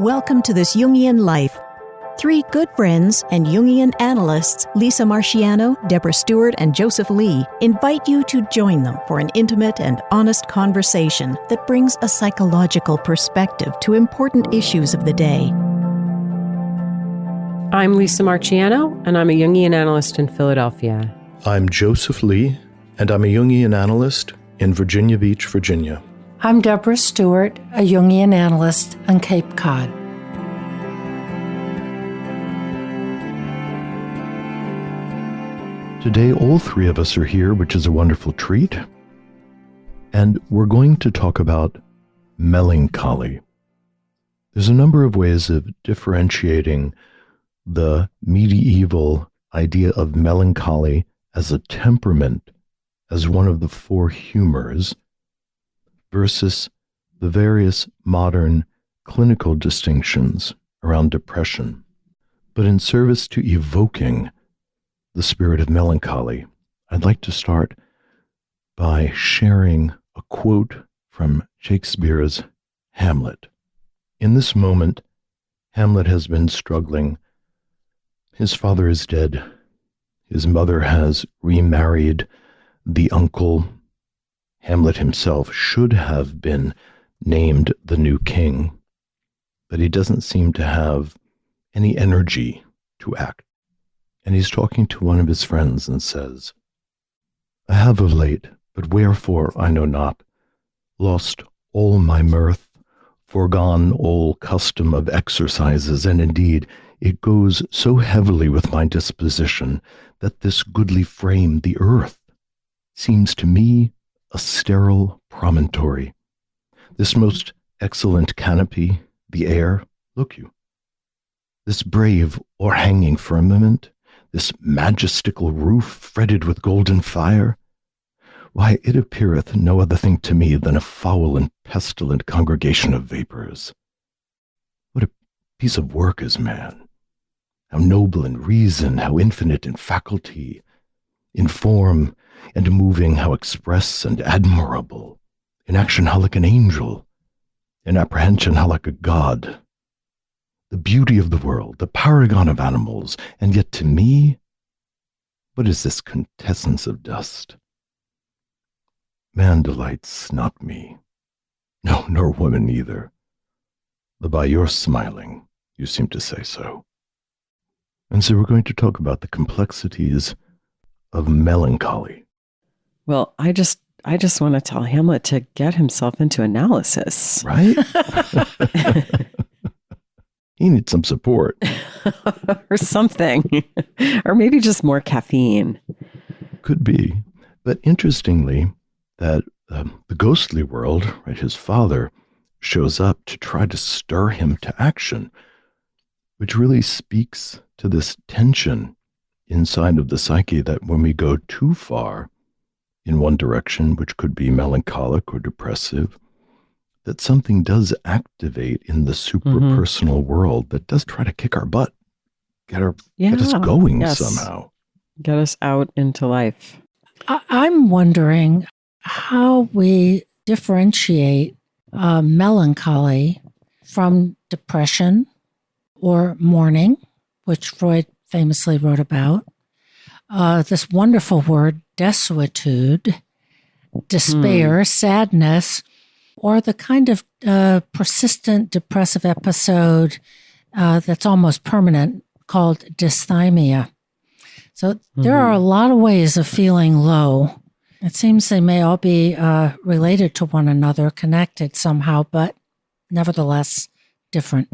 Welcome to This Jungian Life. Three good friends and Jungian analysts, Lisa Marciano, Deborah Stewart, and Joseph Lee, invite you to join them for an intimate and honest conversation that brings a psychological perspective to important issues of the day. I'm Lisa Marciano, and I'm a Jungian analyst in Philadelphia. I'm Joseph Lee, and I'm a Jungian analyst in Virginia Beach, Virginia. I'm Deborah Stewart, a Jungian analyst on Cape Cod. Today, all three of us are here, which is a wonderful treat. And we're going to talk about melancholy. There's a number of ways of differentiating the medieval idea of melancholy as a temperament, as one of the four humors, versus the various modern clinical distinctions around depression. But in service to evoking the spirit of melancholy, I'd like to start by sharing a quote from Shakespeare's Hamlet. In this moment, Hamlet has been struggling. His father is dead. His mother has remarried the uncle. Hamlet himself should have been named the new king, but he doesn't seem to have any energy to act. And he's talking to one of his friends and says, "I have of late, but wherefore I know not, lost all my mirth, forgone all custom of exercises, and indeed it goes so heavily with my disposition that this goodly frame, the earth, seems to me a sterile promontory. This most excellent canopy, the air, look you, this brave o'erhanging firmament, this majestical roof fretted with golden fire, why, it appeareth no other thing to me than a foul and pestilent congregation of vapors. What a piece of work is man! How noble in reason, how infinite in faculty, in form and moving, how express and admirable, in action how like an angel, in apprehension how like a god. The beauty of the world, the paragon of animals, and yet to me, what is this quintessence of dust? Man delights not me, no, nor woman either, though by your smiling you seem to say so." And so we're going to talk about the complexities of melancholy. Well, I just want to tell Hamlet to get himself into analysis. Right? He needs some support. Or something. Or maybe just more caffeine. Could be. But interestingly, that the ghostly world, right, his father, shows up to try to stir him to action, which really speaks to this tension inside of the psyche that when we go too far in one direction, which could be melancholic or depressive, that something does activate in the superpersonal world that does try to kick our butt, get us going somehow. Get us out into life. I'm wondering how we differentiate melancholy from depression or mourning, which Freud famously wrote about. This wonderful word, desuetude, despair, sadness, or the kind of persistent depressive episode that's almost permanent called dysthymia. So there are a lot of ways of feeling low. It seems they may all be related to one another, connected somehow, but nevertheless different.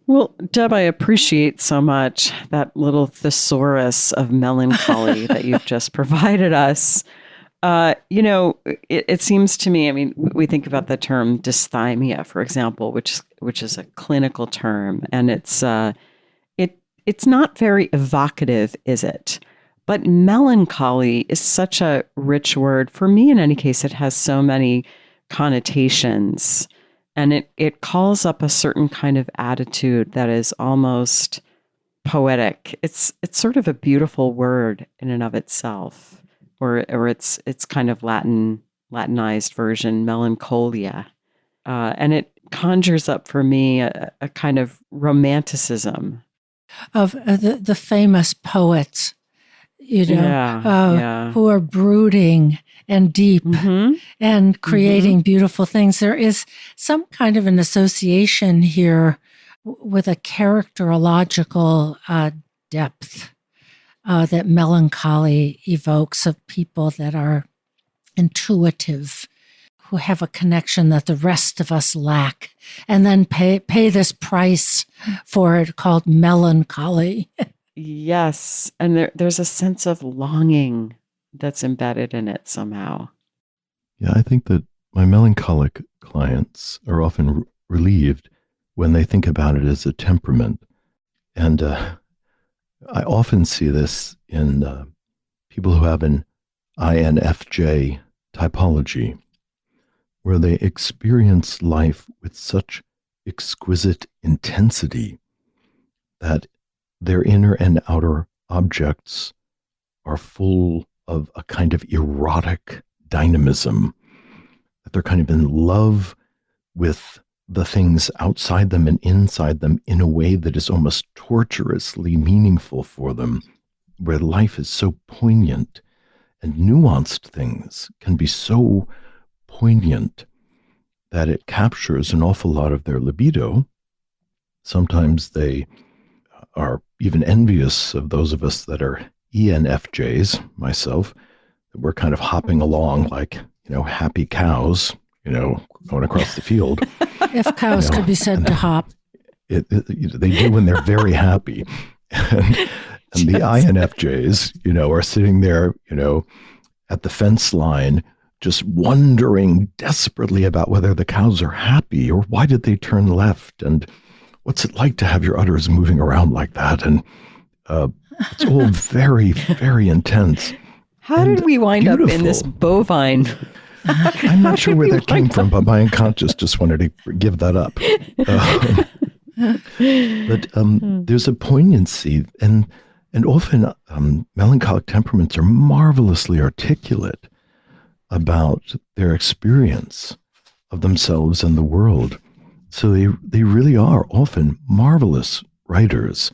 Well, Deb, I appreciate so much that little thesaurus of melancholy that you've just provided us. It seems to me, I mean, we think about the term dysthymia, for example, which is a clinical term, and it's not very evocative, is it? But melancholy is such a rich word. For me, in any case, it has so many connotations, and it calls up a certain kind of attitude that is almost poetic. It's sort of a beautiful word in and of itself. Or its kind of Latinized version, melancholia. And it conjures up for me a kind of romanticism of the famous poets, who are brooding and deep and creating beautiful things. There is some kind of an association here with a characterological depth that melancholy evokes of people that are intuitive, who have a connection that the rest of us lack, and then pay this price for it called melancholy. Yes. And there's a sense of longing that's embedded in it somehow. Yeah, I think that my melancholic clients are often relieved when they think about it as a temperament. And I often see this in people who have an INFJ typology, where they experience life with such exquisite intensity that their inner and outer objects are full of a kind of erotic dynamism, that they're kind of in love with the things outside them and inside them in a way that is almost torturously meaningful for them, where life is so poignant and nuanced things can be so poignant that it captures an awful lot of their libido. Sometimes they are even envious of those of us that are ENFJs, myself, that we're kind of hopping along like, happy cows, going across the field. If cows could be said to hop. They do when they're very happy. And the INFJs, are sitting there, at the fence line, just wondering desperately about whether the cows are happy or why did they turn left and what's it like to have your udders moving around like that. And it's all very, very intense. How did we wind up in this bovine? I'm not sure where that came from, but my unconscious just wanted to give that up. But there's a poignancy, and often melancholic temperaments are marvelously articulate about their experience of themselves and the world. So they really are often marvelous writers.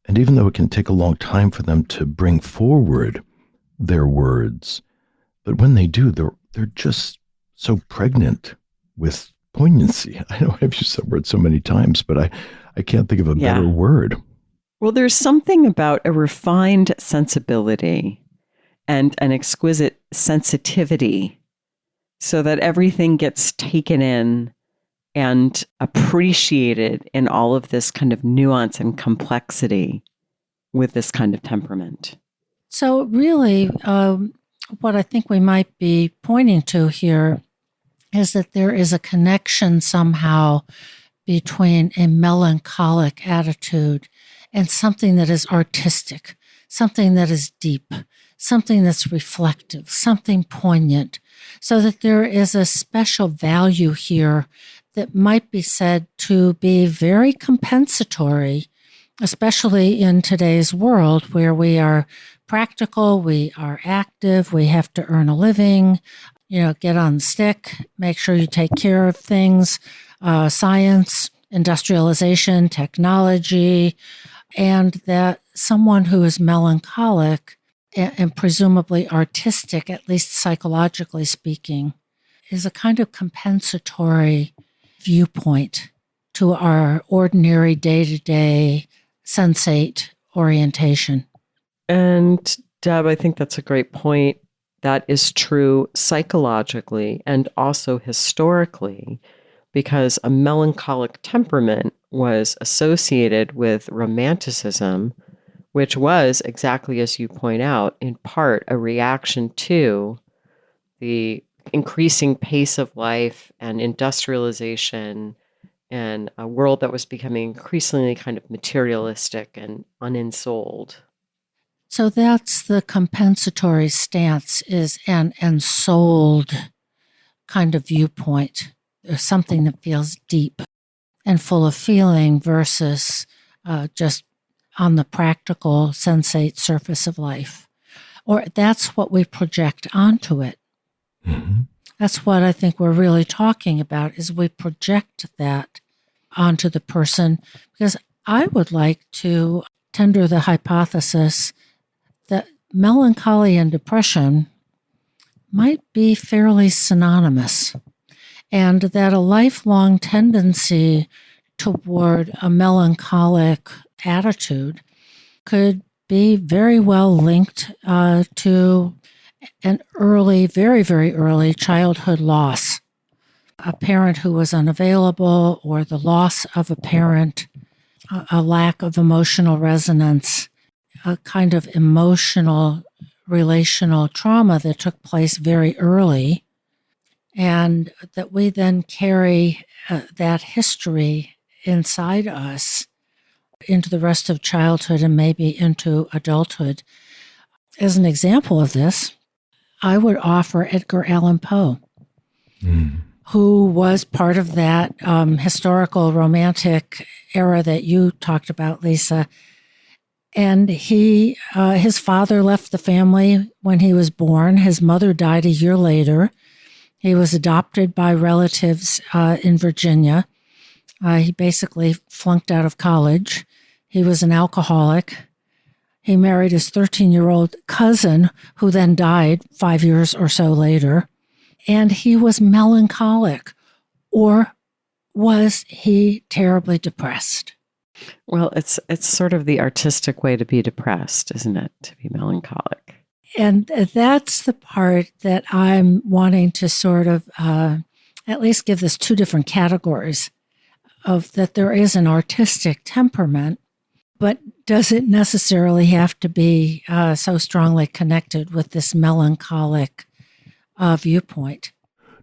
And even though it can take a long time for them to bring forward their words, but when they do, they're just so pregnant with poignancy. I know I've used that word so many times, but I can't think of a better word. Well, there's something about a refined sensibility and an exquisite sensitivity so that everything gets taken in and appreciated in all of this kind of nuance and complexity with this kind of temperament. So really, what I think we might be pointing to here is that there is a connection somehow between a melancholic attitude and something that is artistic, something that is deep, something that's reflective, something poignant, so that there is a special value here that might be said to be very compensatory, especially in today's world where we are practical, we are active, we have to earn a living, get on the stick, make sure you take care of things, science, industrialization, technology, and that someone who is melancholic and presumably artistic, at least psychologically speaking, is a kind of compensatory viewpoint to our ordinary day-to-day sensate orientation. And Deb, I think that's a great point. That is true psychologically and also historically, because a melancholic temperament was associated with romanticism, which was, exactly as you point out, in part a reaction to the increasing pace of life and industrialization and a world that was becoming increasingly kind of materialistic and unensouled. So that's the compensatory stance, is an ensouled kind of viewpoint. There's something that feels deep and full of feeling versus just on the practical, sensate surface of life. Or that's what we project onto it. Mm-hmm. That's what I think we're really talking about, is we project that onto the person, because I would like to tender the hypothesis that melancholy and depression might be fairly synonymous, and that a lifelong tendency toward a melancholic attitude could be very well linked to an early, very, very early childhood loss. A parent who was unavailable, or the loss of a parent, a lack of emotional resonance, a kind of emotional, relational trauma that took place very early, and that we then carry that history inside us into the rest of childhood and maybe into adulthood. As an example of this, I would offer Edgar Allan Poe, who was part of that historical romantic era that you talked about, Lisa. And his father left the family when he was born. His mother died a year later. He was adopted by relatives in Virginia. He basically flunked out of college. He was an alcoholic. He married his 13-year-old cousin, who then died 5 years or so later. And he was melancholic, or was he terribly depressed? Well, it's sort of the artistic way to be depressed, isn't it? To be melancholic. And that's the part that I'm wanting to sort of at least give this two different categories of that there is an artistic temperament, but does it necessarily have to be so strongly connected with this melancholic viewpoint?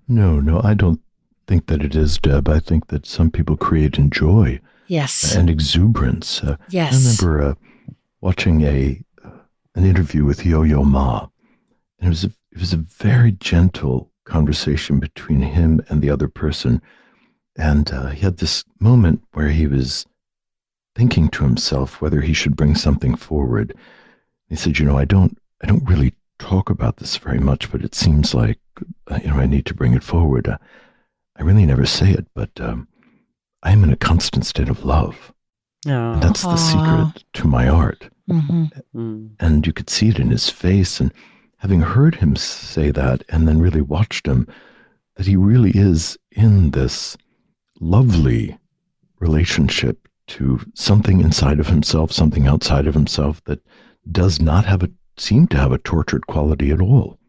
No, I don't think that it is, Deb. I think that some people create in joy. Yes. And exuberance. Yes. I remember watching an interview with Yo-Yo Ma, and it was a very gentle conversation between him and the other person, and he had this moment where he was thinking to himself whether he should bring something forward. He said, I don't really talk about this very much, but it seems like I need to bring it forward. I really never say it, but I am in a constant state of love. And that's the secret to my art. Mm-hmm. And you could see it in his face. And having heard him say that and then really watched him, that he really is in this lovely relationship to something inside of himself, something outside of himself that does not seem to have a tortured quality at all.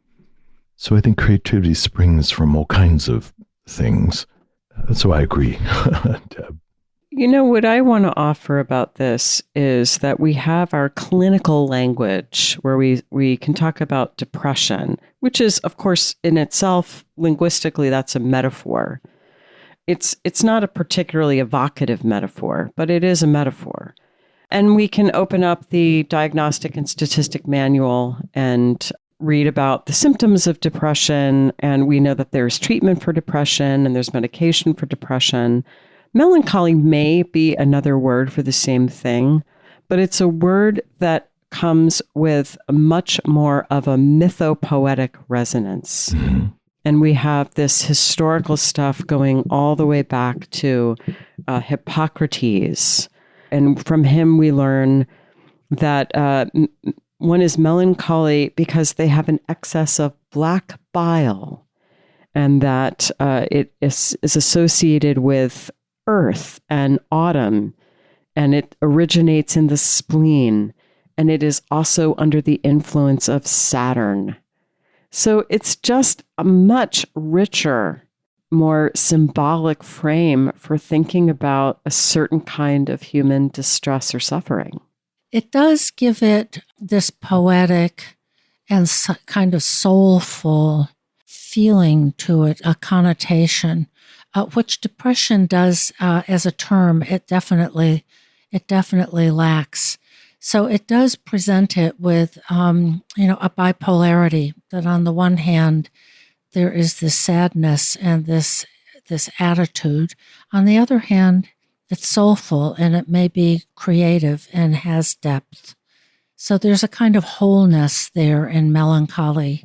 So I think creativity springs from all kinds of things. So I agree, Deb. What I want to offer about this is that we have our clinical language where we can talk about depression, which is, of course, in itself, linguistically, that's a metaphor. It's not a particularly evocative metaphor, but it is a metaphor. And we can open up the Diagnostic and Statistic Manual and read about the symptoms of depression, and we know that there's treatment for depression and there's medication for depression. Melancholy may be another word for the same thing, but it's a word that comes with much more of a mythopoetic resonance. Mm-hmm. And we have this historical stuff going all the way back to Hippocrates. And from him, we learn that one is melancholy because they have an excess of black bile, and that it is associated with earth and autumn, and it originates in the spleen, and it is also under the influence of Saturn. So it's just a much richer, more symbolic frame for thinking about a certain kind of human distress or suffering. It does give it this poetic and kind of soulful feeling to it, a connotation, which depression does as a term. It definitely lacks. So it does present it with, a bipolarity. That on the one hand, there is this sadness and this attitude. On the other hand, it's soulful and it may be creative and has depth. So there's a kind of wholeness there in melancholy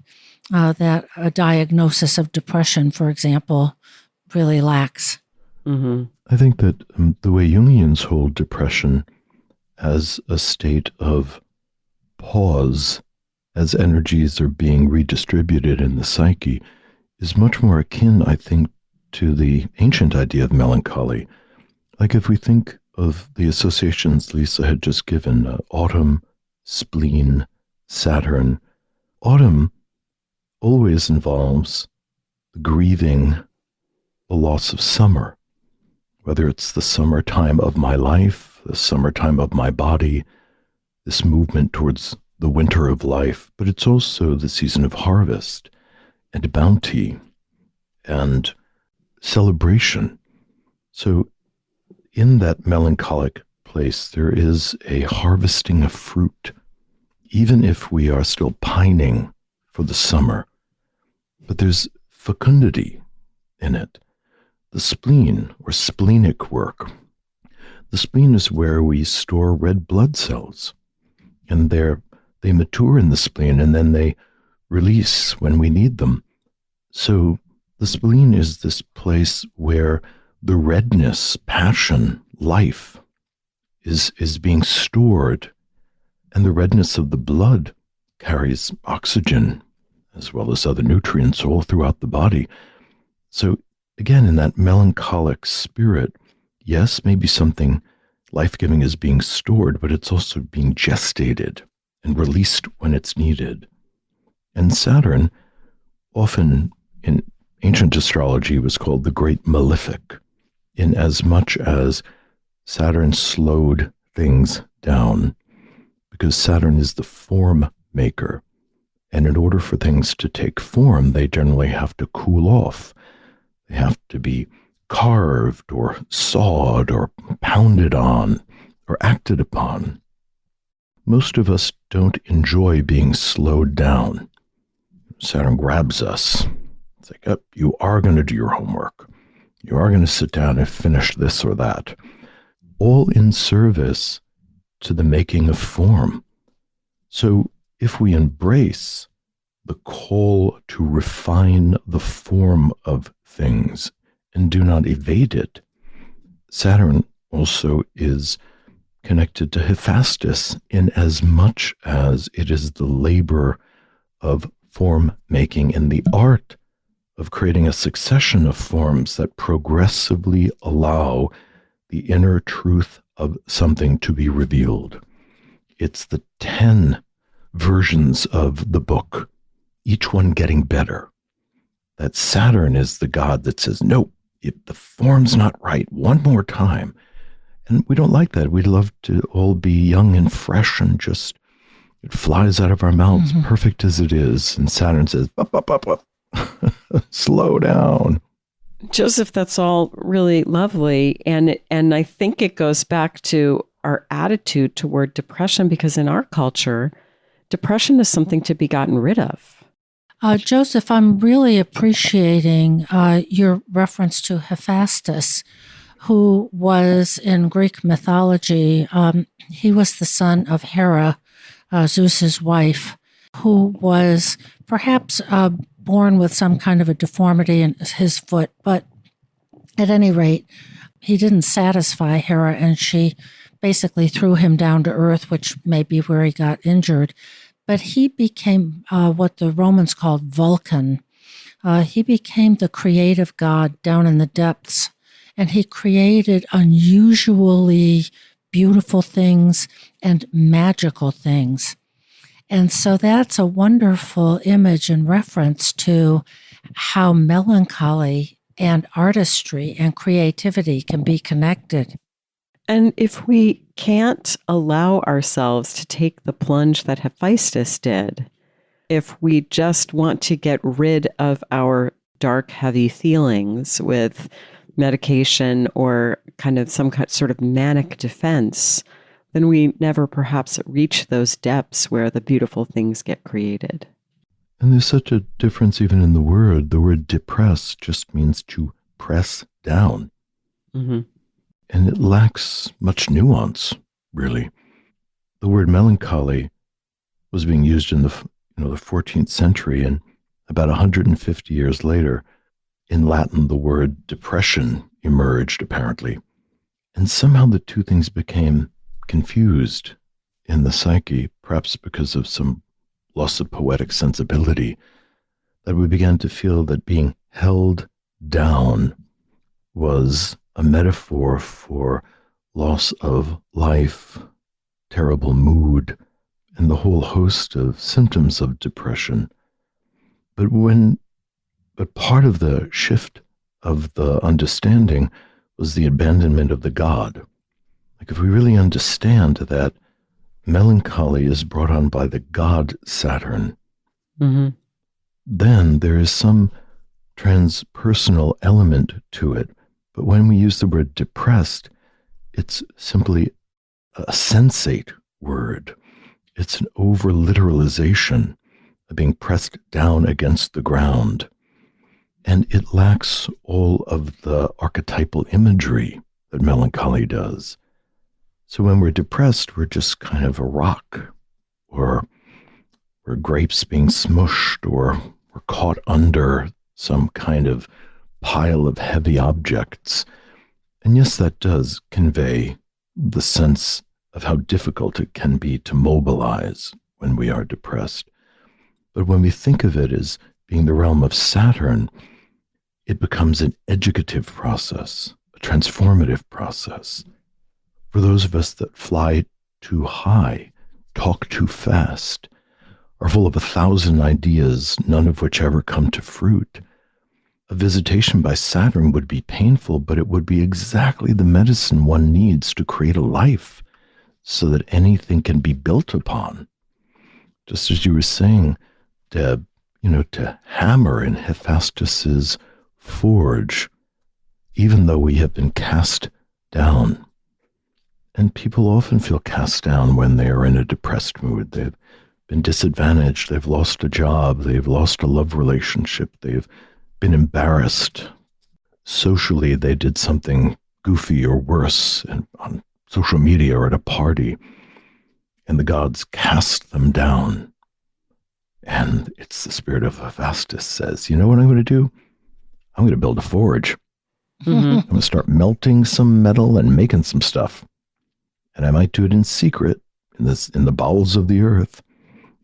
that a diagnosis of depression, for example, really lacks. Mm-hmm. I think that the way Jungians hold depression as a state of pause as energies are being redistributed in the psyche is much more akin, I think, to the ancient idea of melancholy. Like if we think of the associations Lisa had just given, autumn, spleen, Saturn, autumn always involves grieving the loss of summer, whether it's the summertime of my life, the summertime of my body, this movement towards the winter of life, but it's also the season of harvest and bounty and celebration. So in that melancholic place, there is a harvesting of fruit, even if we are still pining for the summer. But there's fecundity in it. The spleen, or splenic work. The spleen is where we store red blood cells, and they mature in the spleen, and then they release when we need them. So the spleen is this place where the redness, passion, life is being stored, and the redness of the blood carries oxygen as well as other nutrients all throughout the body. So again, in that melancholic spirit, yes, maybe something life-giving is being stored, but it's also being gestated and released when it's needed. And Saturn, often in ancient astrology, was called the Great Malefic, in as much as Saturn slowed things down, because Saturn is the form maker. And in order for things to take form, they generally have to cool off. They have to be carved or sawed or pounded on or acted upon. Most of us don't enjoy being slowed down. Saturn grabs us. It's like, oh, you are going to do your homework. You are going to sit down and finish this or that. All in service to the making of form. So if we embrace the call to refine the form of things and do not evade it, Saturn also is connected to Hephaestus in as much as it is the labor of form making and the art of creating a succession of forms that progressively allow the inner truth of something to be revealed. It's the 10 versions of the book, each one getting better. That Saturn is the god that says, no, the form's not right, one more time. And we don't like that. We'd love to all be young and fresh and just, it flies out of our mouths, perfect as it is. And Saturn says, up, up, up, up. Slow down. Joseph, that's all really lovely. And I think it goes back to our attitude toward depression, because in our culture, depression is something to be gotten rid of. Joseph, I'm really appreciating your reference to Hephaestus, who was in Greek mythology. He was the son of Hera, Zeus's wife, who was perhaps born with some kind of a deformity in his foot. But at any rate, he didn't satisfy Hera, and she basically threw him down to earth, which may be where he got injured. But he became what the Romans called Vulcan. He became the creative god down in the depths, and he created unusually beautiful things and magical things. And so that's a wonderful image and reference to how melancholy and artistry and creativity can be connected. And if we can't allow ourselves to take the plunge that Hephaestus did, if we just want to get rid of our dark, heavy feelings with medication or kind of some sort of manic defense, then we never perhaps reach those depths where the beautiful things get created. And there's such a difference even in the word. The word depress just means to press down. Mm-hmm. And it lacks much nuance, really. The word melancholy was being used in the 14th century, and About 150 years later, in Latin, the word depression emerged, apparently. And somehow the two things became confused in the psyche, perhaps because of some loss of poetic sensibility, that we began to feel that being held down was a metaphor for loss of life, terrible mood, and the whole host of symptoms of depression. But part of the shift of the understanding was the abandonment of the God. Like, if we really understand that melancholy is brought on by the god Saturn, then there is some transpersonal element to it. But when we use the word depressed, it's simply a sensate word. It's an over-literalization of being pressed down against the ground. And it lacks all of the archetypal imagery that melancholy does. So when we're depressed, we're just kind of a rock, or we're grapes being smushed, or we're caught under some kind of pile of heavy objects. And yes, that does convey the sense of how difficult it can be to mobilize when we are depressed. But when we think of it as being the realm of Saturn, it becomes an educative process, a transformative process. For those of us that fly too high, talk too fast, are full of 1,000 ideas, none of which ever come to fruit, a visitation by Saturn would be painful, but it would be exactly the medicine one needs to create a life so that anything can be built upon. Just as you were saying, Deb, to hammer in Hephaestus's forge, even though we have been cast down. And people often feel cast down when they are in a depressed mood. They've been disadvantaged. They've lost a job. They've lost a love relationship. They've been embarrassed. Socially, they did something goofy or worse on social media or at a party, and the gods cast them down. And it's the spirit of Hephaestus says, you know what I'm going to do? I'm going to build a forge. I'm going to start melting some metal and making some stuff. And I might do it in secret in the bowels of the earth,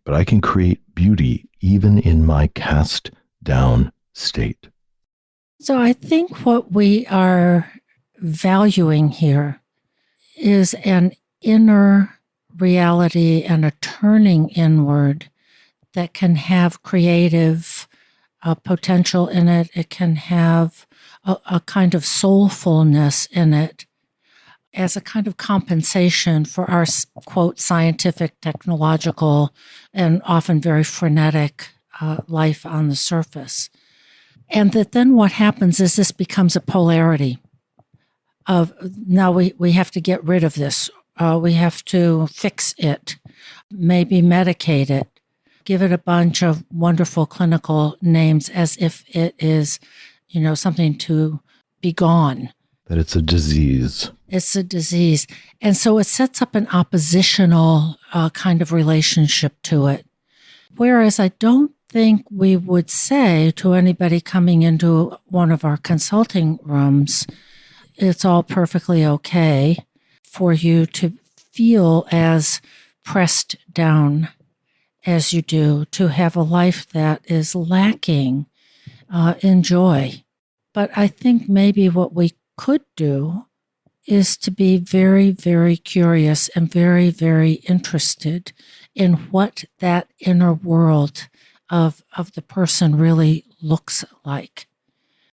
but I can create beauty even in my cast down state. So I think what we are valuing here is an inner reality and a turning inward that can have creative potential in it. It can have a kind of soulfulness in it as a kind of compensation for our, quote, scientific, technological, and often very frenetic life on the surface. And that then what happens is this becomes a polarity of, now we have to get rid of this. We have to fix it, maybe medicate it, give it a bunch of wonderful clinical names as if it is, something to be gone. That it's a disease. It's a disease. And so it sets up an oppositional kind of relationship to it. Whereas I don't think we would say to anybody coming into one of our consulting rooms, it's all perfectly okay for you to feel as pressed down as you do, to have a life that is lacking in joy. But I think maybe what we could do is to be very, very curious and very, very interested in what that inner world of the person really looks like.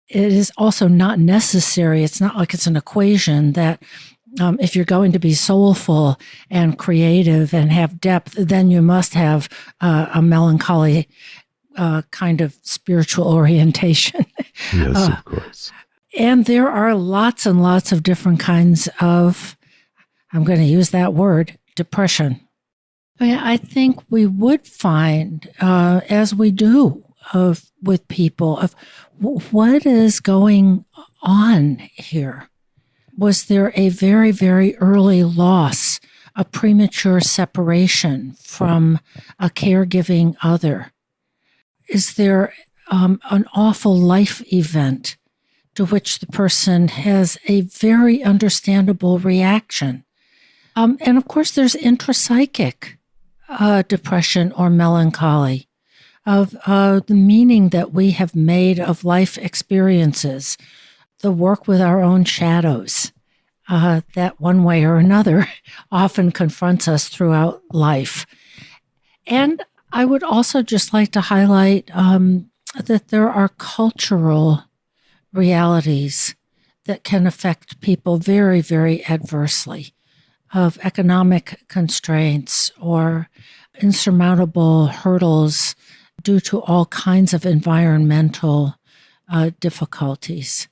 It is also not necessary. It's not like it's an equation that if you're going to be soulful and creative and have depth, then you must have a melancholy kind of spiritual orientation. Yes, of course. And there are lots and lots of different kinds of, I'm going to use that word, depression. I think we would find, as we do with people, of what is going on here. Was there a very, very early loss, a premature separation from a caregiving other? is there an awful life event to which the person has a very understandable reaction. And of course, there's intrapsychic depression or melancholy, of the meaning that we have made of life experiences, the work with our own shadows, that one way or another often confronts us throughout life. And I would also just like to highlight that there are cultural realities that can affect people very, very adversely, of economic constraints or insurmountable hurdles due to all kinds of environmental difficulties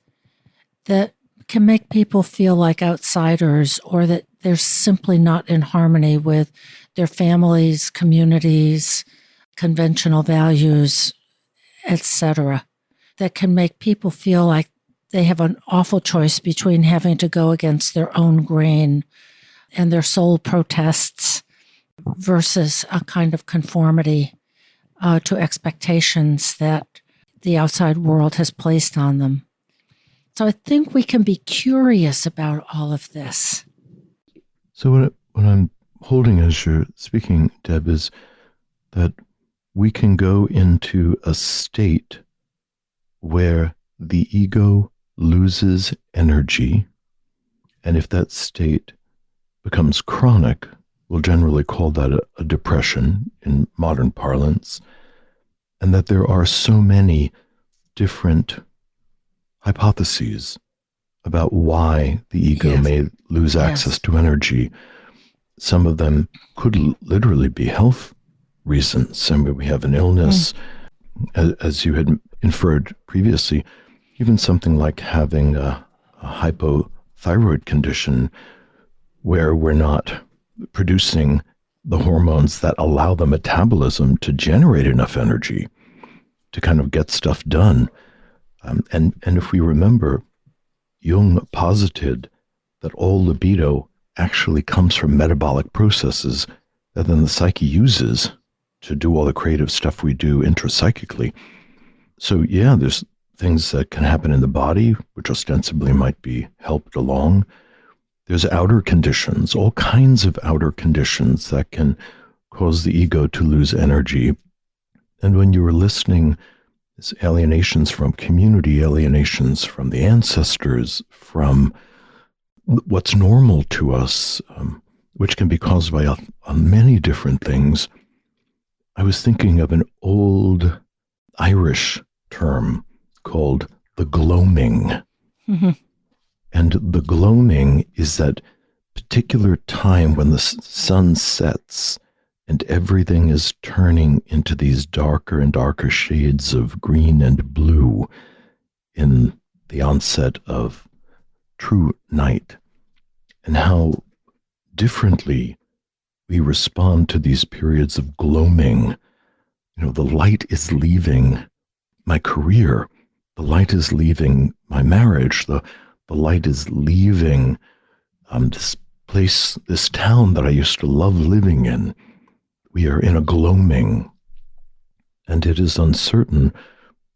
that can make people feel like outsiders, or that they're simply not in harmony with their families, communities, conventional values, etc., that can make people feel like they have an awful choice between having to go against their own grain and their soul protests versus a kind of conformity to expectations that the outside world has placed on them. So I think we can be curious about all of this. So what I'm holding as you're speaking, Deb, is that we can go into a state where the ego loses energy, and if that state becomes chronic, we'll generally call that a depression in modern parlance, and that there are so many different hypotheses about why the ego may lose access to energy. Some of them could literally be health reasons. I mean, we have an illness, as you had inferred previously, even something like having a hypothyroid condition where we're not producing the hormones that allow the metabolism to generate enough energy to kind of get stuff done. And if we remember, Jung posited that all libido actually comes from metabolic processes that then the psyche uses to do all the creative stuff we do intrapsychically. So yeah, there's things that can happen in the body, which ostensibly might be helped along. There's outer conditions, all kinds of outer conditions that can cause the ego to lose energy. And when you were listening, it's alienations from community, alienations from the ancestors, from what's normal to us, which can be caused by many different things. I was thinking of an old Irish term called the gloaming. Mm-hmm. And the gloaming is that particular time when the sun sets and everything is turning into these darker and darker shades of green and blue in the onset of true night, and how differently we respond to these periods of gloaming. You know, the light is leaving my career. The light is leaving my marriage. The light is leaving this place, this town that I used to love living in. We are in a gloaming, and it is uncertain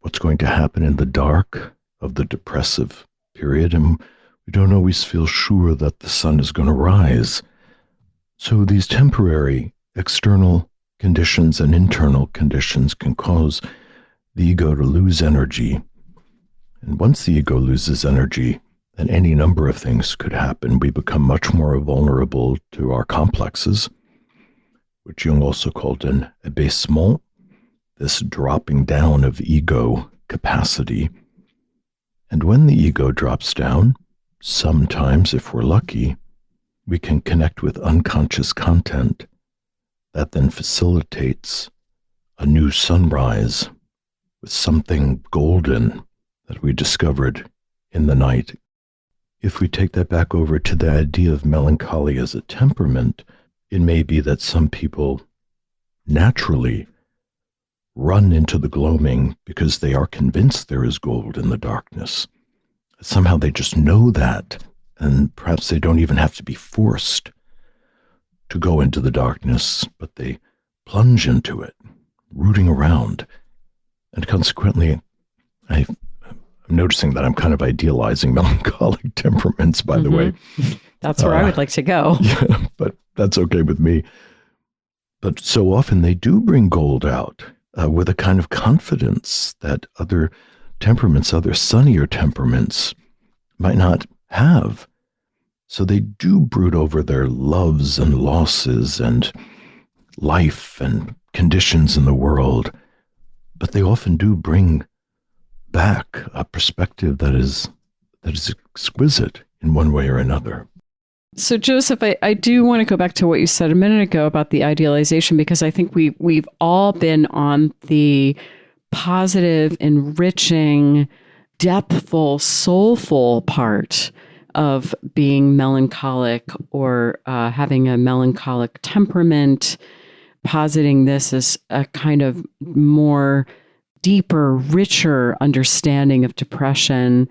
what's going to happen in the dark of the depressive period, and we don't always feel sure that the sun is going to rise. So these temporary external conditions and internal conditions can cause the ego to lose energy. And once the ego loses energy, then any number of things could happen. We become much more vulnerable to our complexes, which Jung also called an abaissement, this dropping down of ego capacity. And when the ego drops down, sometimes, if we're lucky, we can connect with unconscious content that then facilitates a new sunrise with something golden that we discovered in the night. If we take that back over to the idea of melancholy as a temperament, it may be that some people naturally run into the gloaming because they are convinced there is gold in the darkness. Somehow they just know that, and perhaps they don't even have to be forced to go into the darkness, but they plunge into it, rooting around. And consequently, I'm noticing that I'm kind of idealizing melancholic temperaments, by the way. That's where I would like to go. Yeah, but that's okay with me. But so often they do bring gold out with a kind of confidence that other temperaments, other sunnier temperaments might not have. So they do brood over their loves and losses and life and conditions in the world. But they often do bring back a perspective that is exquisite in one way or another. So, Joseph, I do want to go back to what you said a minute ago about the idealization, because I think we've all been on the positive, enriching, depthful, soulful part of being melancholic or having a melancholic temperament, positing this as a kind of more deeper, richer understanding of depression.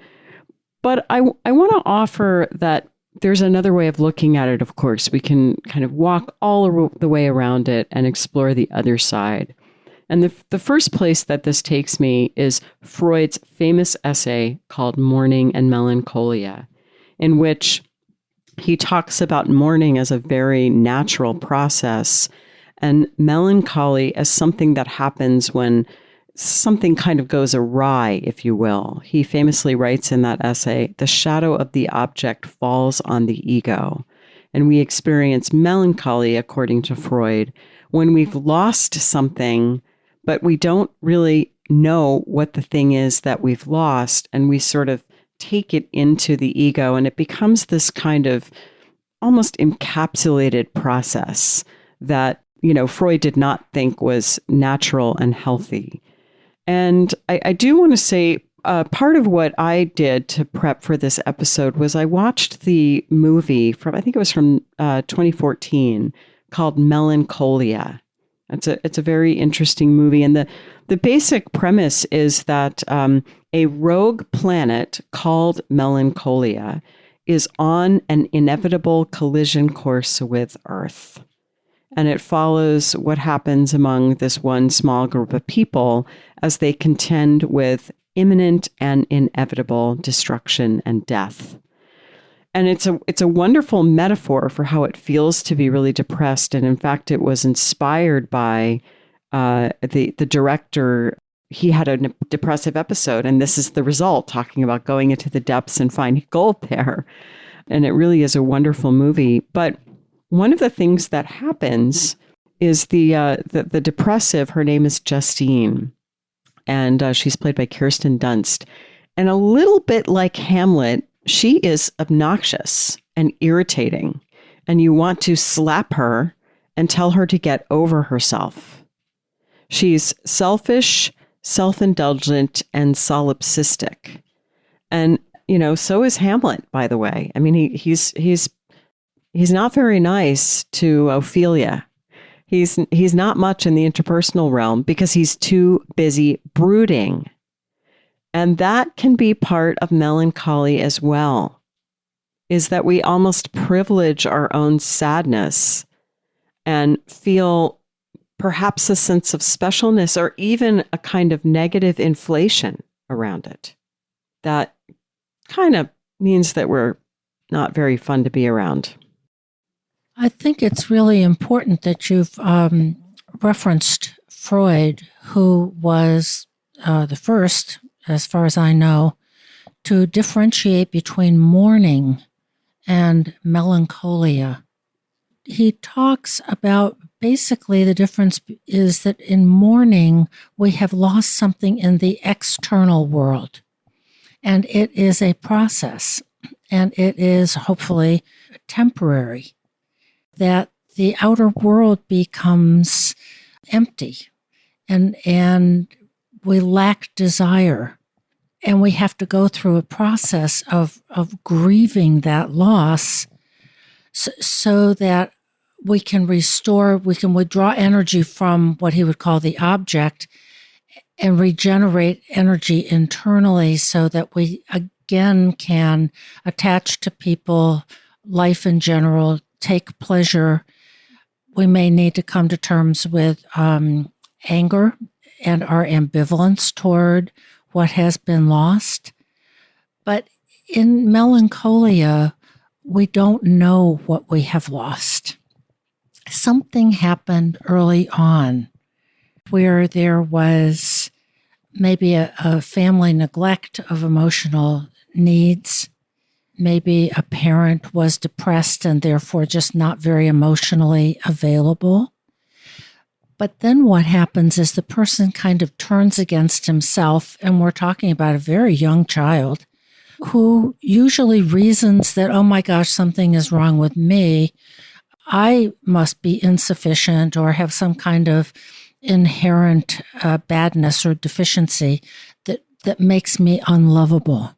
But I want to offer that there's another way of looking at it, of course. We can kind of walk all the way around it and explore the other side. And the first place that this takes me is Freud's famous essay called Mourning and Melancholia, in which he talks about mourning as a very natural process and melancholy as something that happens when something kind of goes awry, if you will. He famously writes in that essay, the shadow of the object falls on the ego. And we experience melancholy, according to Freud, when we've lost something, but we don't really know what the thing is that we've lost. And we sort of take it into the ego, and it becomes this kind of almost encapsulated process that, Freud did not think was natural and healthy. And I do want to say part of what I did to prep for this episode was I watched the movie from 2014 called Melancholia. It's a very interesting movie. And the basic premise is that a rogue planet called Melancholia is on an inevitable collision course with Earth. And it follows what happens among this one small group of people as they contend with imminent and inevitable destruction and death. And it's a wonderful metaphor for how it feels to be really depressed. And in fact, it was inspired by the director. He had a depressive episode, and this is the result, talking about going into the depths and finding gold there. And it really is a wonderful movie. But one of the things that happens is the depressive, her name is Justine, and she's played by Kirsten Dunst. And a little bit like Hamlet, she is obnoxious and irritating, and you want to slap her and tell her to get over herself. She's selfish, self-indulgent, and solipsistic. And, so is Hamlet, by the way. I mean, he's not very nice to Ophelia. He's not much in the interpersonal realm because he's too busy brooding. And that can be part of melancholy as well, is that we almost privilege our own sadness and feel perhaps a sense of specialness or even a kind of negative inflation around it. That kind of means that we're not very fun to be around. I think it's really important that you've referenced Freud, who was the first, as far as I know, to differentiate between mourning and melancholia. He talks about basically the difference is that in mourning, we have lost something in the external world, and it is a process, and it is hopefully temporary. That the outer world becomes empty and we lack desire. And we have to go through a process of grieving that loss so that we can restore, we can withdraw energy from what he would call the object and regenerate energy internally so that we again can attach to people, life in general, take pleasure. We may need to come to terms with anger and our ambivalence toward what has been lost. But in melancholia, we don't know what we have lost. Something happened early on where there was maybe a family neglect of emotional needs. Maybe a parent was depressed and therefore just not very emotionally available. But then what happens is the person kind of turns against himself, and we're talking about a very young child who usually reasons that, oh my gosh, something is wrong with me. I must be insufficient or have some kind of inherent badness or deficiency that makes me unlovable.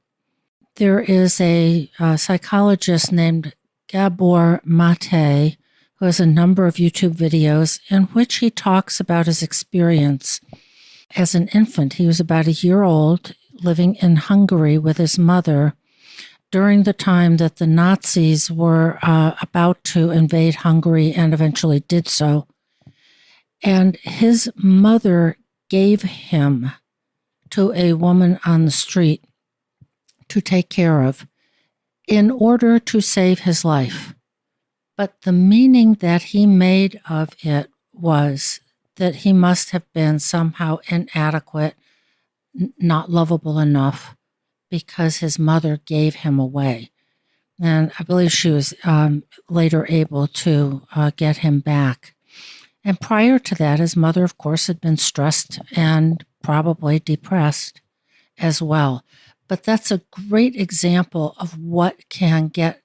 There is a psychologist named Gabor Mate who has a number of YouTube videos in which he talks about his experience as an infant. He was about a year old, living in Hungary with his mother during the time that the Nazis were about to invade Hungary and eventually did so. And his mother gave him to a woman on the street to take care of in order to save his life. But the meaning that he made of it was that he must have been somehow inadequate, not lovable enough, because his mother gave him away. And I believe she was later able to get him back. And prior to that, his mother, of course, had been stressed and probably depressed as well. But that's a great example of what can get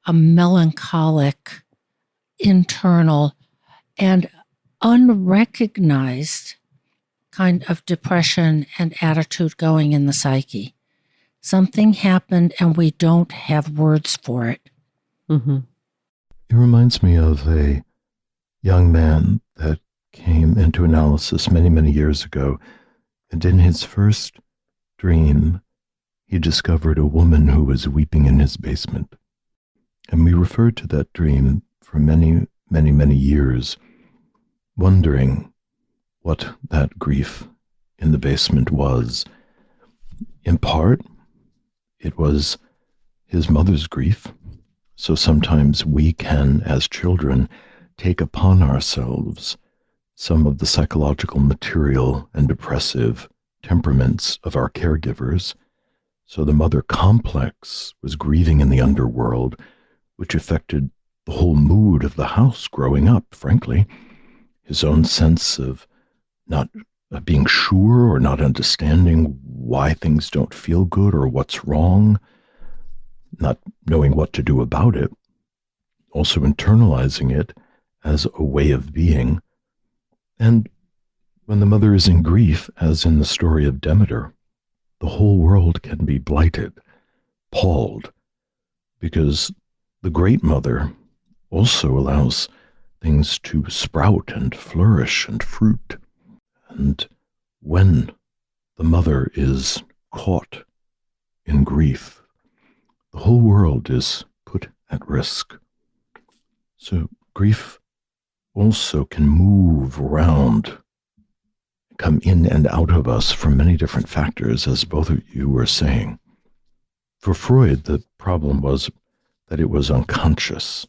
a melancholic, internal, and unrecognized kind of depression and attitude going in the psyche. Something happened and we don't have words for it. Mm-hmm. It reminds me of a young man that came into analysis many, many years ago. And in his first dream, he discovered a woman who was weeping in his basement. And we referred to that dream for many, many, many years, wondering what that grief in the basement was. In part, it was his mother's grief. So sometimes we can, as children, take upon ourselves some of the psychological material and depressive temperaments of our caregivers. So the mother complex was grieving in the underworld, which affected the whole mood of the house growing up, frankly. His own sense of not being sure or not understanding why things don't feel good or what's wrong, not knowing what to do about it, also internalizing it as a way of being. And when the mother is in grief, as in the story of Demeter, the whole world can be blighted, palled, because the great mother also allows things to sprout and flourish and fruit. And when the mother is caught in grief, the whole world is put at risk. So grief also can move around, come in and out of us from many different factors, as both of you were saying. For Freud, the problem was that it was unconscious,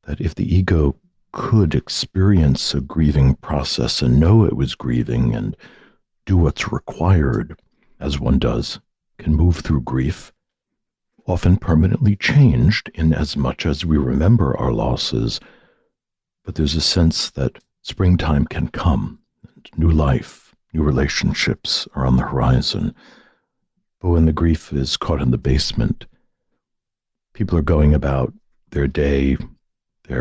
that if the ego could experience a grieving process and know it was grieving and do what's required, as one does, can move through grief, often permanently changed in as much as we remember our losses, but there's a sense that springtime can come, and new life, new relationships are on the horizon. But when the grief is caught in the basement, people are going about their day, they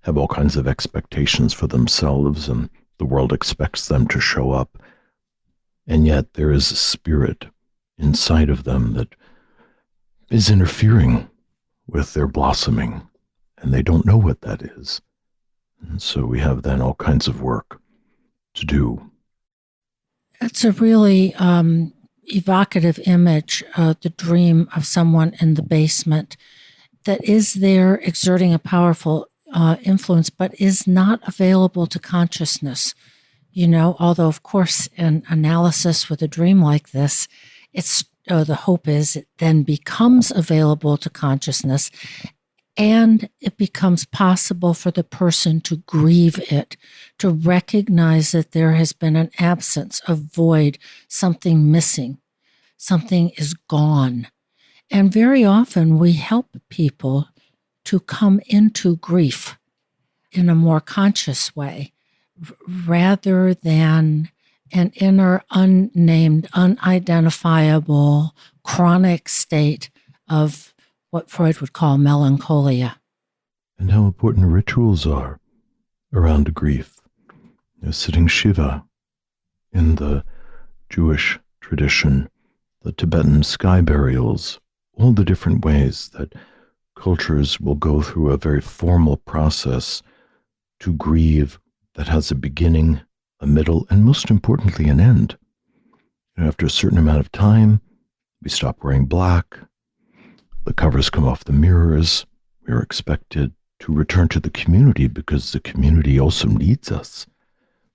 have all kinds of expectations for themselves, and the world expects them to show up. And yet there is a spirit inside of them that is interfering with their blossoming, and they don't know what that is. And so we have then all kinds of work to do. That's a really evocative image, the dream of someone in the basement that is there exerting a powerful influence, but is not available to consciousness. Although, of course, in analysis with a dream like this, the hope is it then becomes available to consciousness, and it becomes possible for the person to grieve it, to recognize that there has been an absence, a void, something missing, something is gone. And very often we help people to come into grief in a more conscious way, rather than an inner, unnamed, unidentifiable, chronic state of what Freud would call melancholia. And how important rituals are around grief. Sitting Shiva in the Jewish tradition, the Tibetan sky burials, all the different ways that cultures will go through a very formal process to grieve that has a beginning, a middle, and most importantly, an end. After a certain amount of time, we stop wearing black, the covers come off the mirrors, we are expected to return to the community because the community also needs us,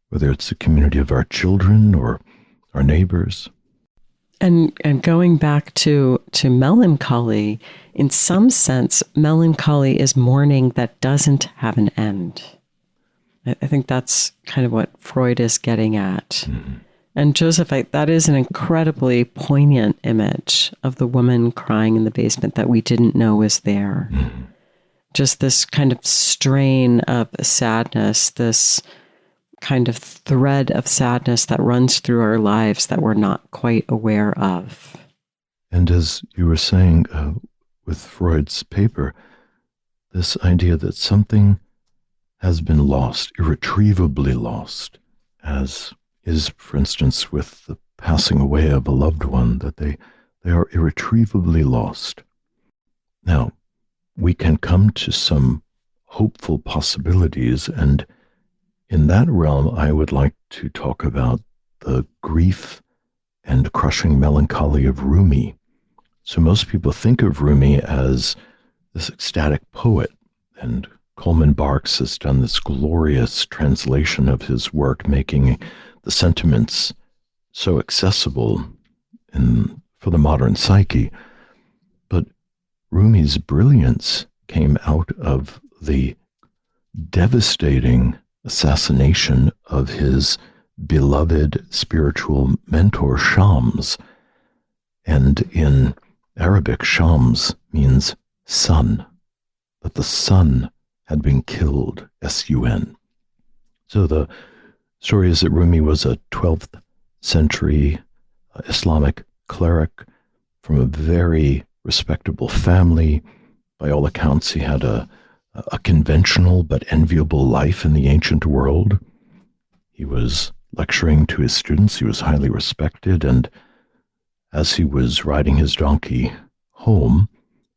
whether it's the community of our children or our neighbors. And going back to melancholy, in some sense, melancholy is mourning that doesn't have an end. I think that's kind of what Freud is getting at. Mm-hmm. And Joseph, that is an incredibly poignant image of the woman crying in the basement that we didn't know was there. Mm-hmm. Just this kind of strain of sadness, this kind of thread of sadness that runs through our lives that we're not quite aware of. And as you were saying with Freud's paper, this idea that something has been lost, irretrievably lost, as is, for instance, with the passing away of a loved one, that they are irretrievably lost. Now, we can come to some hopeful possibilities, and in that realm, I would like to talk about the grief and crushing melancholy of Rumi. So most people think of Rumi as this ecstatic poet, and Coleman Barks has done this glorious translation of his work, making the sentiments so accessible for the modern psyche. But Rumi's brilliance came out of the devastating assassination of his beloved spiritual mentor, Shams. And in Arabic, Shams means sun, that the sun had been killed, S-U-N. So the story is that Rumi was a 12th century Islamic cleric from a very respectable family. By all accounts, he had a conventional but enviable life in the ancient world. He was lecturing to his students. He was highly respected. And as he was riding his donkey home,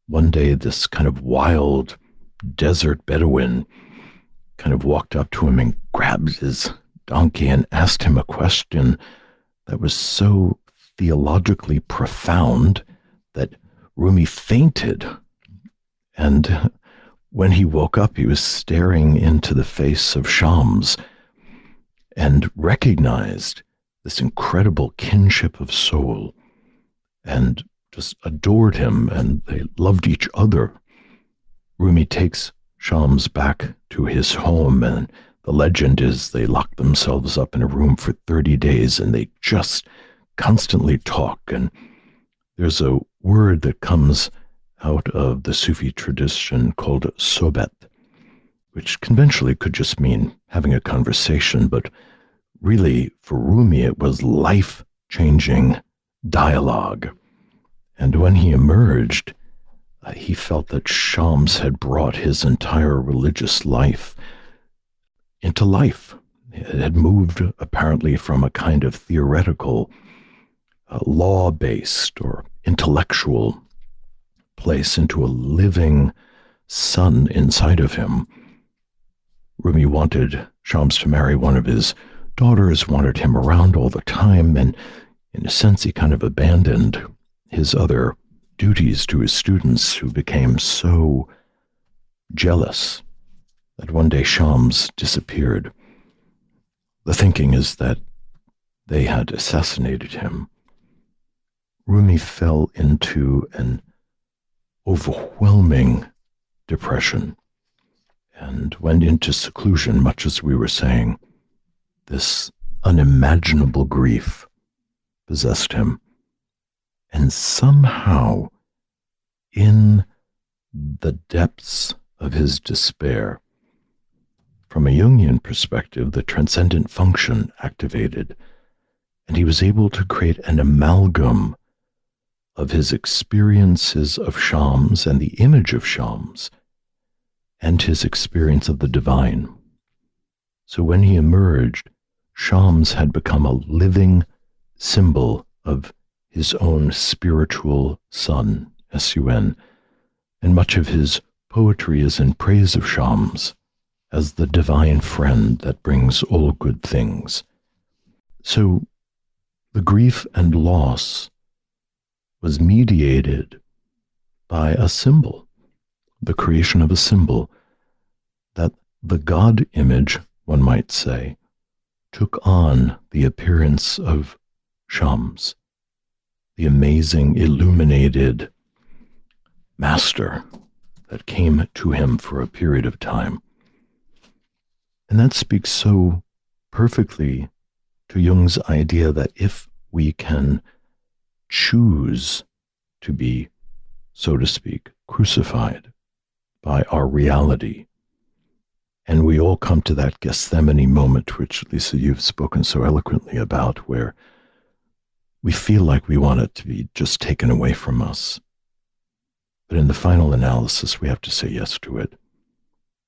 one day this kind of wild desert Bedouin kind of walked up to him and grabbed his donkey and asked him a question that was so theologically profound that Rumi fainted. And when he woke up, he was staring into the face of Shams and recognized this incredible kinship of soul and just adored him, and they loved each other. Rumi takes Shams back to his home, and the legend is they locked themselves up in a room for 30 days and they just constantly talk. And there's a word that comes out of the Sufi tradition called sohbet, which conventionally could just mean having a conversation, but really for Rumi it was life-changing dialogue. And when he emerged, he felt that Shams had brought his entire religious life into life. It had moved apparently from a kind of theoretical, law-based or intellectual place into a living sun inside of him. Rumi wanted Shams to marry one of his daughters, wanted him around all the time, and in a sense he kind of abandoned his other duties to his students, who became so jealous that one day Shams disappeared. the thinking is that they had assassinated him, Rumi fell into an overwhelming depression and went into seclusion, much as we were saying. This unimaginable grief possessed him. And somehow, in the depths of his despair, from a Jungian perspective, the transcendent function activated, and he was able to create an amalgam of his experiences of Shams and the image of Shams and his experience of the divine. So when he emerged, Shams had become a living symbol of his own spiritual sun, S-U-N, and much of his poetry is in praise of Shams as the divine friend that brings all good things. So the grief and loss was mediated by a symbol, the creation of a symbol that the God image, one might say, took on the appearance of Shams, the amazing illuminated master that came to him for a period of time. And that speaks so perfectly to Jung's idea that if we can choose to be, so to speak, crucified by our reality, and we all come to that Gethsemane moment, which, Lisa, you've spoken so eloquently about, where we feel like we want it to be just taken away from us. But in the final analysis, we have to say yes to it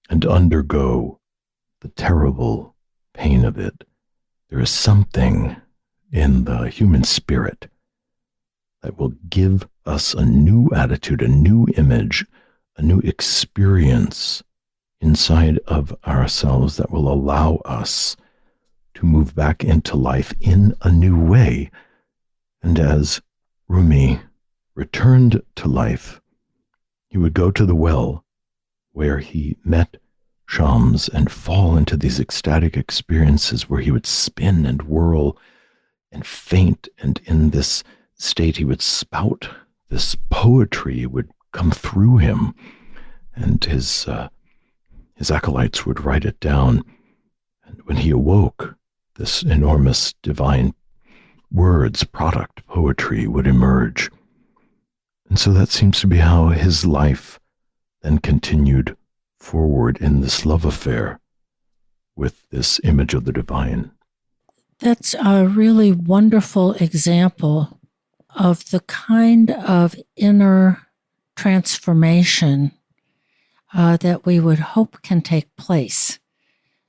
and undergo the terrible pain of it. There is something in the human spirit that will give us a new attitude, a new image, a new experience inside of ourselves that will allow us to move back into life in a new way. And as Rumi returned to life, he would go to the well where he met Shams and fall into these ecstatic experiences where he would spin and whirl and faint, and in this state he would spout this poetry would come through him, and his acolytes would write it down. And when he awoke, this enormous divine words, product, poetry would emerge. And so that seems to be how his life then continued forward in this love affair with this image of the divine. That's a really wonderful example of the kind of inner transformation that we would hope can take place.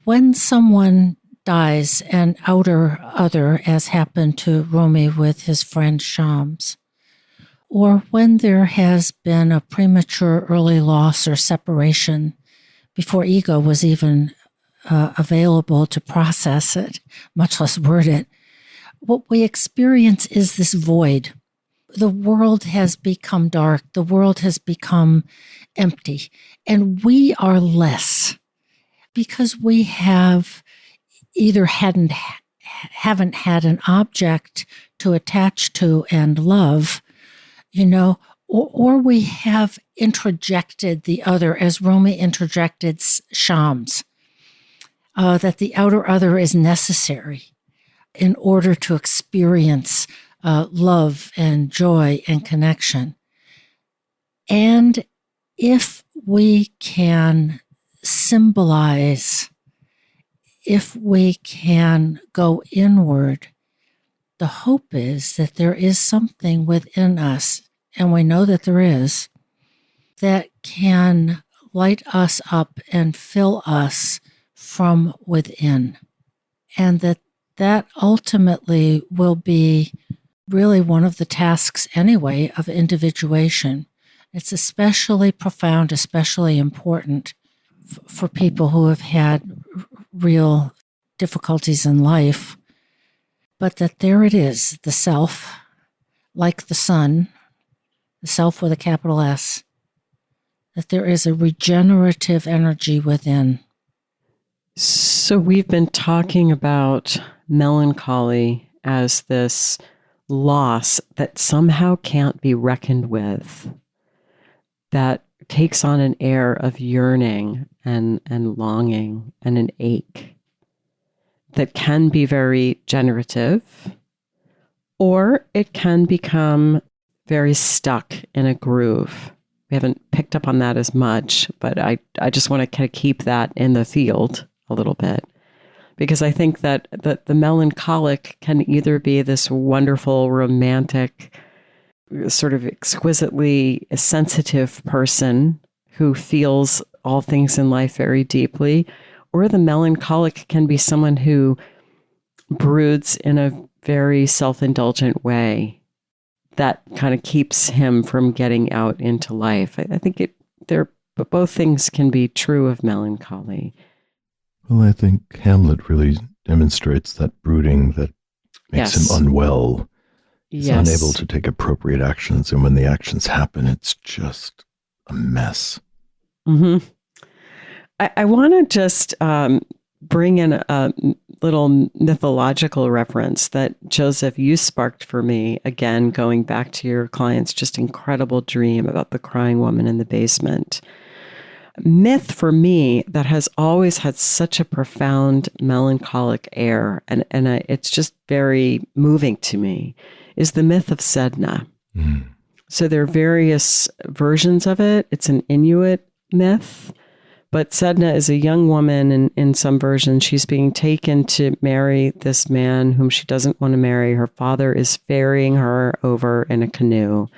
When someone dies, an outer other, as happened to Rumi with his friend Shams, or when there has been a premature early loss or separation before ego was even available to process it, much less word it, what we experience is this void. The world has become dark. The world has become empty. And we are less because we have either haven't had an object to attach to and love, or we have introjected the other, as Rumi introjected Shams, that the outer other is necessary in order to experience love and joy and connection. And if we can symbolize, if we can go inward, the hope is that there is something within us, and we know that there is, that can light us up and fill us from within. And that ultimately will be really one of the tasks anyway of individuation. It's especially profound, especially important for people who have had real difficulties in life. But that there it is, the self, like the sun, the self with a capital S, that there is a regenerative energy within. So So we've been talking about melancholy as this loss that somehow can't be reckoned with, that takes on an air of yearning and longing and an ache, that can be very generative, or it can become very stuck in a groove. We haven't picked up on that as much, but I just want to kind of keep that in the field a little bit, because I think that the melancholic can either be this wonderful, romantic, sort of exquisitely sensitive person who feels all things in life very deeply, or the melancholic can be someone who broods in a very self-indulgent way that kind of keeps him from getting out into life. I think both things can be true of melancholy. Well, I think Hamlet really demonstrates that brooding that makes him unwell. He's unable to take appropriate actions, and when the actions happen, it's just a mess. Mm-hmm. I want to just bring in a little mythological reference that, Joseph, you sparked for me, again, going back to your client's just incredible dream about the crying woman in the basement. Myth for me that has always had such a profound melancholic air, and it's just very moving to me, is the myth of Sedna. Mm. So there are various versions of it. It's an Inuit myth, but Sedna is a young woman, and in some versions, she's being taken to marry this man whom she doesn't want to marry. Her father is ferrying her over in a canoe.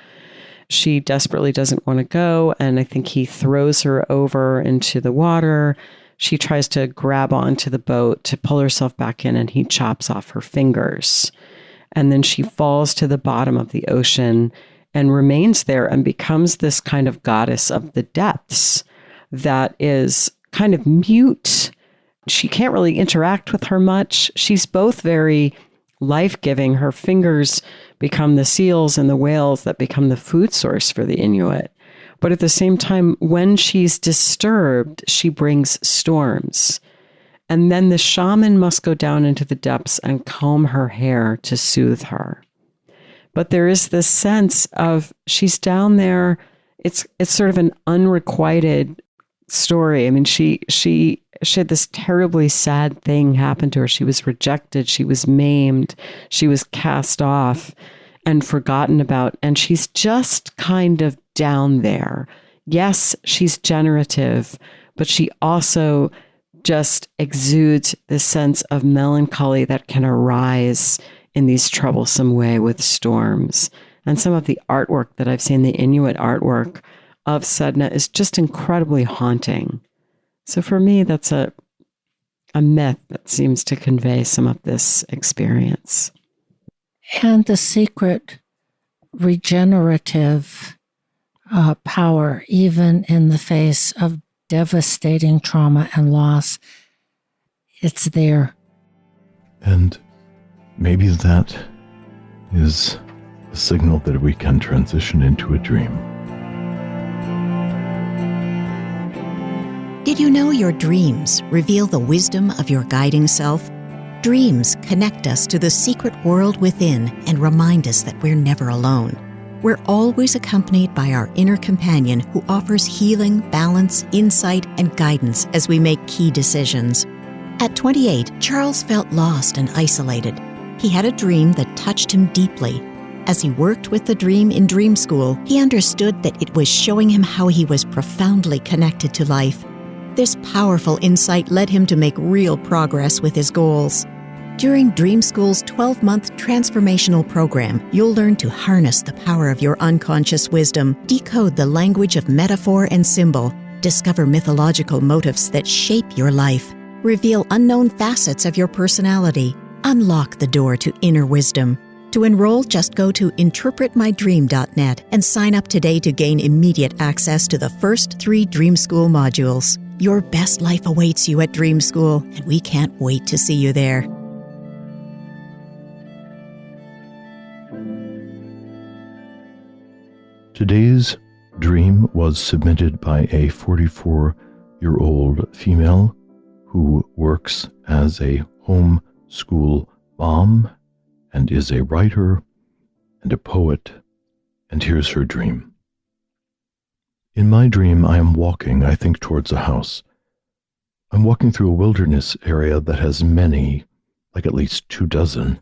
She desperately doesn't want to go, and I think he throws her over into the water. She tries to grab onto the boat to pull herself back in, and he chops off her fingers. And then she falls to the bottom of the ocean and remains there and becomes this kind of goddess of the depths that is kind of mute. She can't really interact with her much. She's both very life-giving. Her fingers become the seals and the whales that become the food source for the Inuit. But at the same time, when she's disturbed, she brings storms. And then the shaman must go down into the depths and comb her hair to soothe her. But there is this sense of she's down there. It's sort of an unrequited story. I mean, she had this terribly sad thing happen to her. She was rejected. She was maimed. She was cast off and forgotten about. And she's just kind of down there. Yes, she's generative, but she also just exudes this sense of melancholy that can arise in these troublesome way with storms. And some of the artwork that I've seen, the Inuit artwork of Sedna, is just incredibly haunting. So for me, that's a myth that seems to convey some of this experience. And the secret regenerative power, even in the face of devastating trauma and loss, it's there. And maybe that is a signal that we can transition into a dream. Did you know your dreams reveal the wisdom of your guiding self? Dreams connect us to the secret world within and remind us that we're never alone. We're always accompanied by our inner companion who offers healing, balance, insight, and guidance as we make key decisions. At 28, Charles felt lost and isolated. He had a dream that touched him deeply. As he worked with the dream in dream school, he understood that it was showing him how he was profoundly connected to life. This powerful insight led him to make real progress with his goals. During Dream School's 12-month transformational program, you'll learn to harness the power of your unconscious wisdom, decode the language of metaphor and symbol, discover mythological motifs that shape your life, reveal unknown facets of your personality, unlock the door to inner wisdom. To enroll, just go to interpretmydream.net and sign up today to gain immediate access to the first 3 Dream School modules. Your best life awaits you at Dream School, and we can't wait to see you there. Today's dream was submitted by a 44-year-old female who works as a home school mom and is a writer and a poet, and here's her dream. In my dream, I am walking, I think, towards a house. I'm walking through a wilderness area that has many, like at least 24,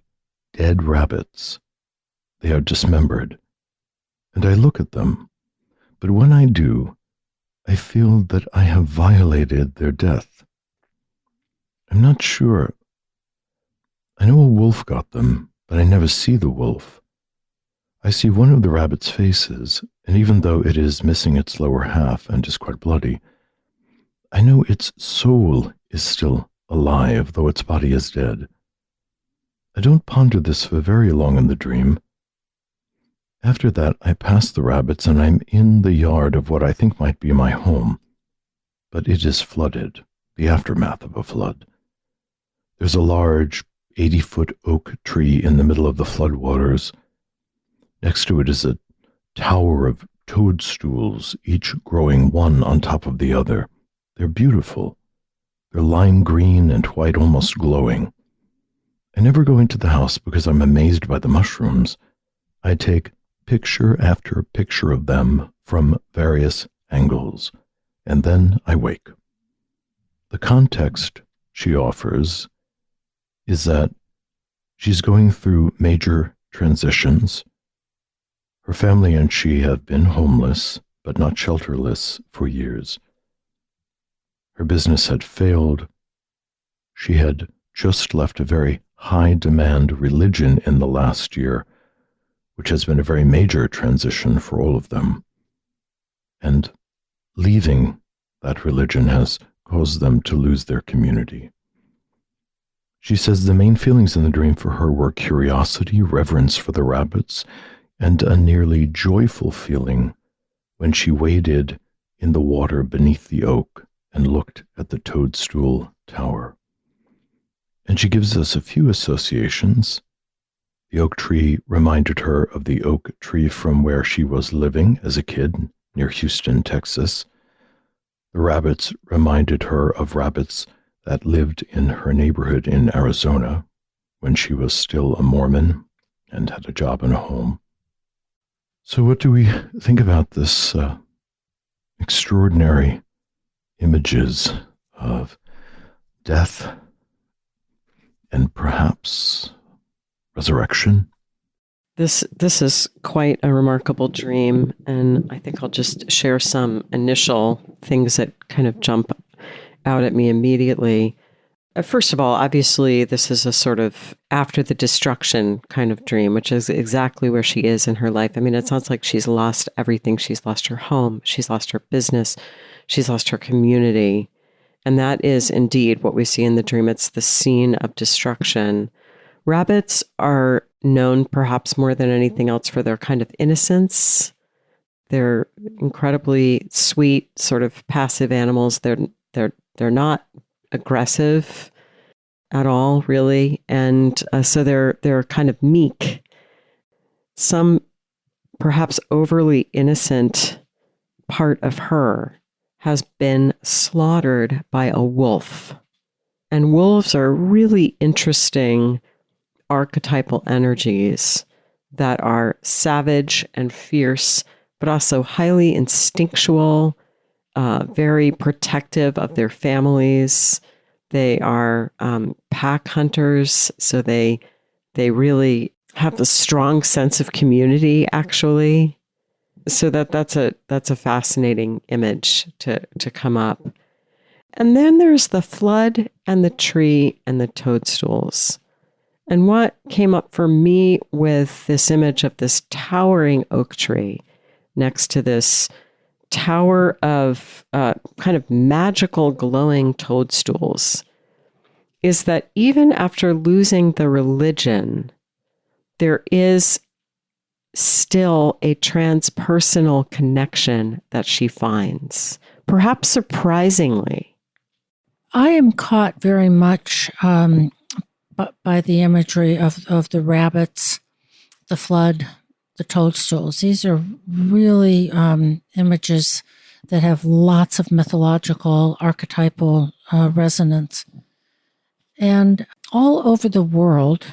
dead rabbits. They are dismembered, and I look at them, but when I do, I feel that I have violated their death. I'm not sure. I know a wolf got them, but I never see the wolf. I see one of the rabbit's faces, and even though it is missing its lower half and is quite bloody, I know its soul is still alive, though its body is dead. I don't ponder this for very long in the dream. After that, I pass the rabbits and I'm in the yard of what I think might be my home, but it is flooded, the aftermath of a flood. There's a large 80-foot oak tree in the middle of the floodwaters. Next to it is a tower of toadstools, each growing one on top of the other. They're beautiful. They're lime green and white, almost glowing. I never go into the house because I'm amazed by the mushrooms. I take picture after picture of them from various angles, and then I wake. The context she offers is that she's going through major transitions. Her family and she have been homeless, but not shelterless, for years. Her business had failed. She had just left a very high-demand religion in the last year, which has been a very major transition for all of them. And leaving that religion has caused them to lose their community. She says the main feelings in the dream for her were curiosity, reverence for the rabbits, and a nearly joyful feeling when she waded in the water beneath the oak and looked at the toadstool tower. And she gives us a few associations. The oak tree reminded her of the oak tree from where she was living as a kid near Houston, Texas. The rabbits reminded her of rabbits that lived in her neighborhood in Arizona when she was still a Mormon and had a job and a home. So what do we think about this extraordinary images of death and perhaps resurrection? This is quite a remarkable dream, and I think I'll just share some initial things that kind of jump out at me immediately. First of all, obviously, this is a sort of after the destruction kind of dream, which is exactly where she is in her life. I mean, it sounds like she's lost everything. She's lost her home. She's lost her business. She's lost her community. And that is indeed what we see in the dream. It's the scene of destruction. Rabbits are known perhaps more than anything else for their kind of innocence. They're incredibly sweet, sort of passive animals. They're not aggressive at all, really, and so they're kind of meek. Some perhaps overly innocent part of her has been slaughtered by a wolf, and wolves are really interesting archetypal energies that are savage and fierce, but also highly instinctual, very protective of their families. They are pack hunters, so they really have a strong sense of community, actually. So that's a fascinating image to come up. And then there's the flood and the tree and the toadstools. And what came up for me with this image of this towering oak tree next to this tower of kind of magical glowing toadstools is that even after losing the religion, there is still a transpersonal connection that she finds, perhaps surprisingly. I am caught very much by the imagery of the rabbits, the flood, the toadstools. These are really images that have lots of mythological, archetypal resonance. And all over the world,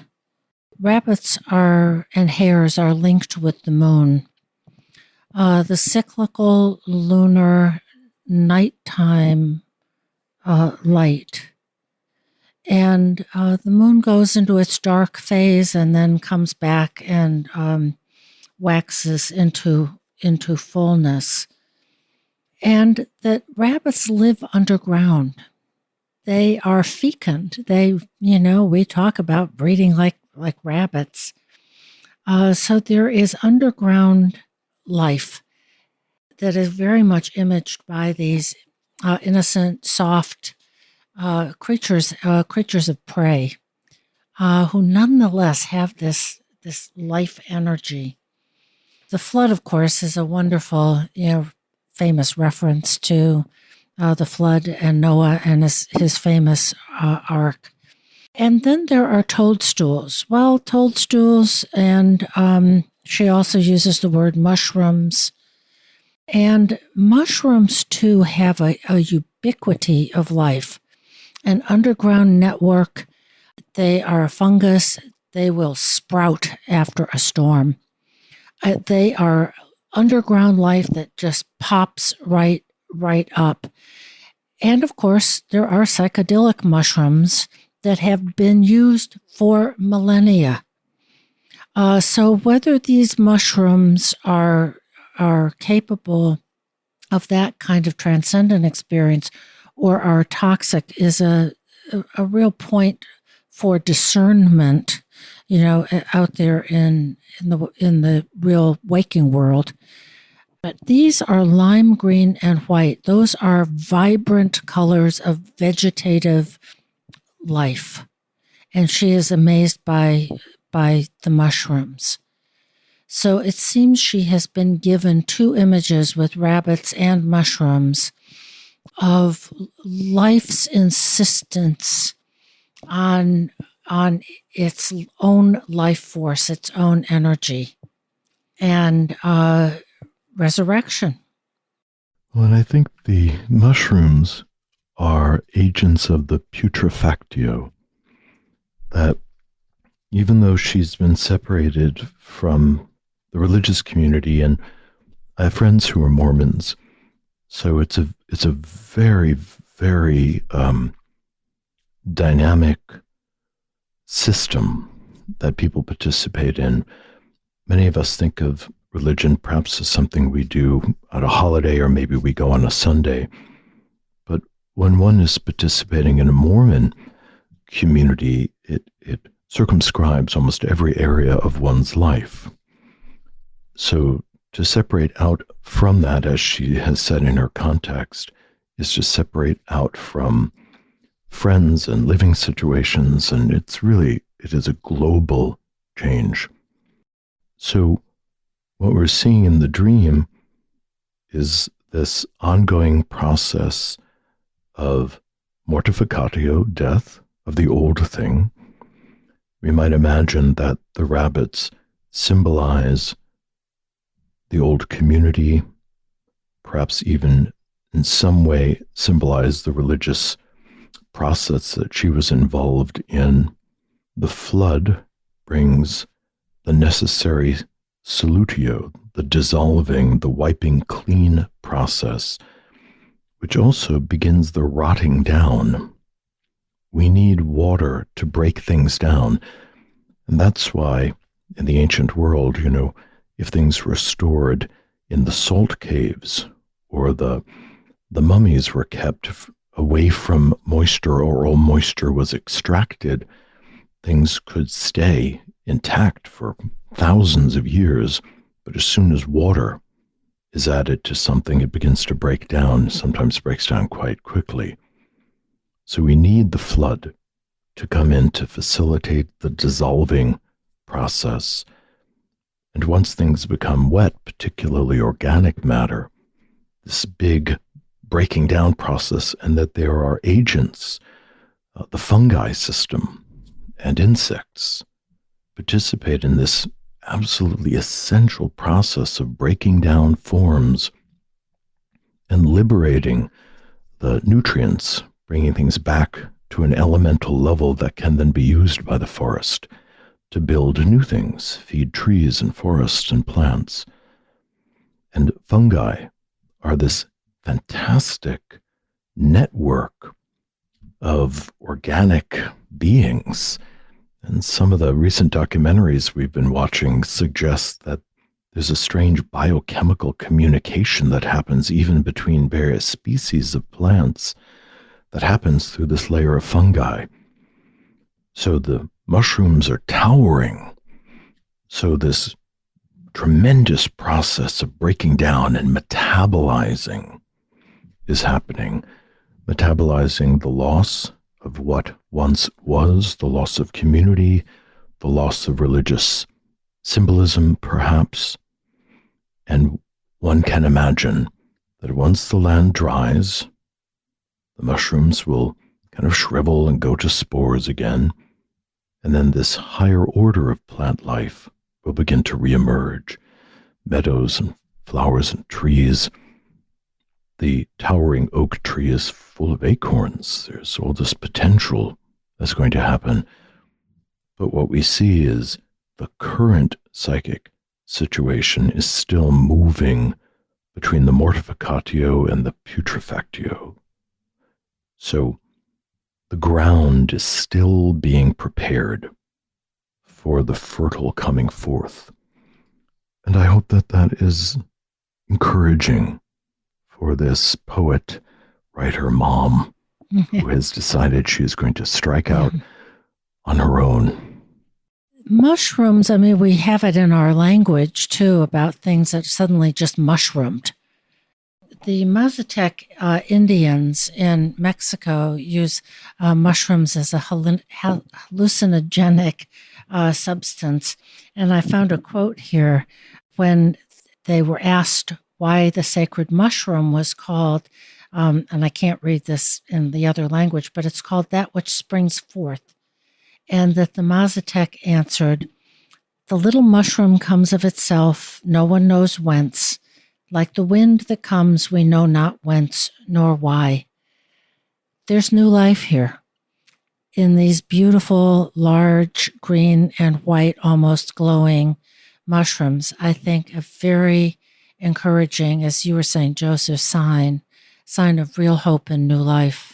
rabbits and hares are linked with the moon. The cyclical lunar nighttime light. And the moon goes into its dark phase and then comes back and waxes into fullness. And that rabbits live underground. They are fecund. We talk about breeding like rabbits. So there is underground life that is very much imaged by these innocent, soft creatures of prey, who nonetheless have this life energy. The flood, of course, is a wonderful, famous reference to the flood and Noah and his famous ark. And then there are toadstools. Well, toadstools, and she also uses the word mushrooms. And mushrooms, too, have a ubiquity of life, an underground network. They are a fungus. They will sprout after a storm. They are underground life that just pops right up. And of course, there are psychedelic mushrooms that have been used for millennia. So whether these mushrooms are capable of that kind of transcendent experience or are toxic is a real point for discernment, out there in the real waking world. But these are lime green and white. Those are vibrant colors of vegetative life. And she is amazed by the mushrooms. So it seems she has been given two images with rabbits and mushrooms of life's insistence on its own life force, its own energy, and resurrection. Well, and I think the mushrooms are agents of the putrefactio, that even though she's been separated from the religious community, and I have friends who are Mormons, so it's a very, very dynamic system that people participate in. Many of us think of religion perhaps as something we do at a holiday, or maybe we go on a Sunday. But when one is participating in a Mormon community, it circumscribes almost every area of one's life. So to separate out from that, as she has said in her context, is to separate out from friends and living situations, and it is a global change. So what we're seeing in the dream is this ongoing process of mortificatio, death of the old thing. We might imagine that the rabbits symbolize the old community, perhaps even in some way symbolize the religious process that she was involved in. The flood brings the necessary solutio, the dissolving, the wiping clean process, which also begins the rotting down. We need water to break things down. And that's why in the ancient world, if things were stored in the salt caves, or the mummies were kept away from moisture, or all moisture was extracted, things could stay intact for thousands of years. But as soon as water is added to something, it begins to break down, sometimes breaks down quite quickly. So we need the flood to come in to facilitate the dissolving process. And once things become wet, particularly organic matter, this big breaking down process, and that there are agents, the fungi system and insects participate in this absolutely essential process of breaking down forms and liberating the nutrients, bringing things back to an elemental level that can then be used by the forest to build new things, feed trees and forests and plants. And fungi are this fantastic network of organic beings. And some of the recent documentaries we've been watching suggest that there's a strange biochemical communication that happens even between various species of plants that happens through this layer of fungi. So the mushrooms are towering. So this tremendous process of breaking down and metabolizing is happening. Metabolizing the loss of what once was, the loss of community, the loss of religious symbolism, perhaps. And one can imagine that once the land dries, the mushrooms will kind of shrivel and go to spores again, and then this higher order of plant life will begin to reemerge. Meadows and flowers and trees. The towering oak tree is full of acorns. There's all this potential that's going to happen. But what we see is the current psychic situation is still moving between the mortificatio and the putrefactio. So the ground is still being prepared for the fertile coming forth. And I hope that that is encouraging for this poet, writer, mom, who has decided she is going to strike out on her own. Mushrooms, I mean, we have it in our language, too, about things that suddenly just mushroomed. The Mazatec Indians in Mexico use mushrooms as a hallucinogenic substance. And I found a quote here when they were asked why the sacred mushroom was called, and I can't read this in the other language, but it's called that which springs forth. And that the Mazatec answered, "The little mushroom comes of itself, no one knows whence. Like the wind that comes, we know not whence nor why." There's new life here in these beautiful, large, green and white, almost glowing mushrooms. I think a very encouraging, as you were saying, Joseph, sign of real hope and new life.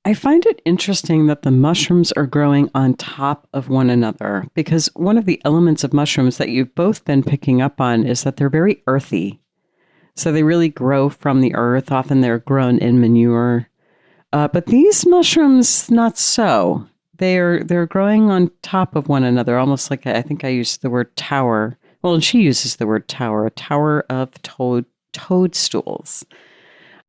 I find it interesting that the mushrooms are growing on top of one another, because one of the elements of mushrooms that you've both been picking up on is that they're very earthy. So they really grow from the earth. Often they're grown in manure. But these mushrooms, not so. They're growing on top of one another, almost like, I think I used the word tower. Well, and she uses the word tower, a tower of toadstools.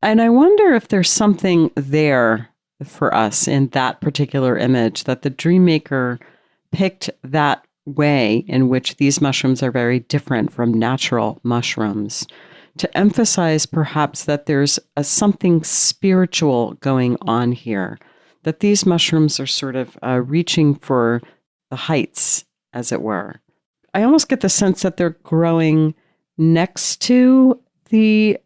And I wonder if there's something there for us in that particular image, that the dream maker picked that way in which these mushrooms are very different from natural mushrooms, to emphasize perhaps that there's something spiritual going on here, that these mushrooms are sort of reaching for the heights, as it were. I almost get the sense that they're growing next to the,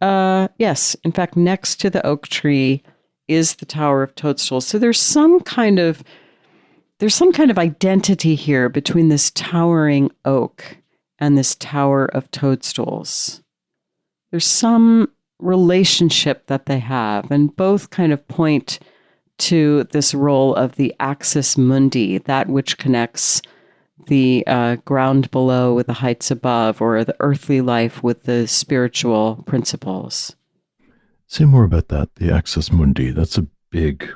next to the oak tree is the Tower of Toadstools. So there's some kind of identity here between this towering oak and this Tower of Toadstools. There's some relationship that they have, and both kind of point to this role of the axis mundi, that which connects the ground below with the heights above, or the earthly life with the spiritual principles. Say more about that, the axis mundi. That's a big,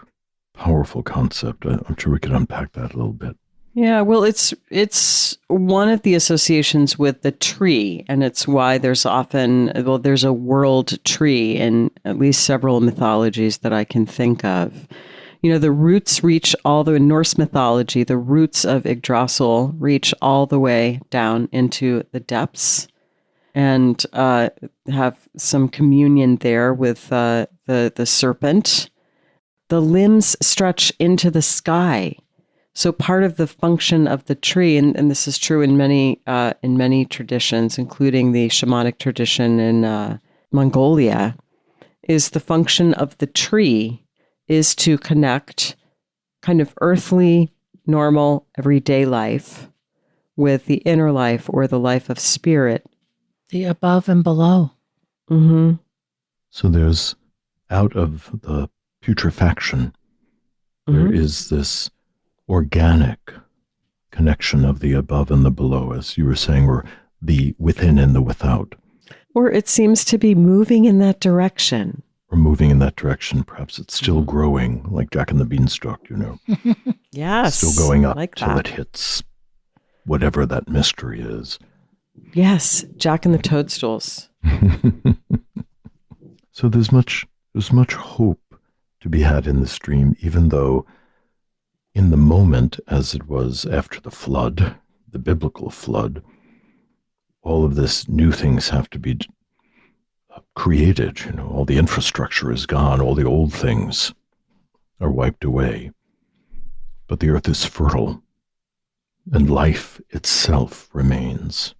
powerful concept. I'm sure we could unpack that a little bit. Yeah, well, it's one of the associations with the tree, and it's why there's a world tree in at least several mythologies that I can think of. You know, the roots reach in Norse mythology, the roots of Yggdrasil reach all the way down into the depths, and have some communion there with the serpent. The limbs stretch into the sky. So part of the function of the tree, and this is true in many traditions, including the shamanic tradition in Mongolia, is the function of the tree is to connect kind of earthly, normal, everyday life with the inner life or the life of spirit. The above and below. Mm-hmm. So there's, out of the putrefaction, there is this organic connection of the above and the below, as you were saying, or the within and the without. Or it seems to be moving in that direction. Or moving in that direction. Perhaps it's still growing, like Jack and the Beanstalk, you know. Yes. Still going up like till that. it hits whatever that mystery is. Yes, Jack and the Toadstools. So there's much hope to be had in this dream, even though in the moment, as it was after the flood, the biblical flood, all of this new things have to be created. You know, all the infrastructure is gone, all the old things are wiped away. But the earth is fertile, and life itself remains.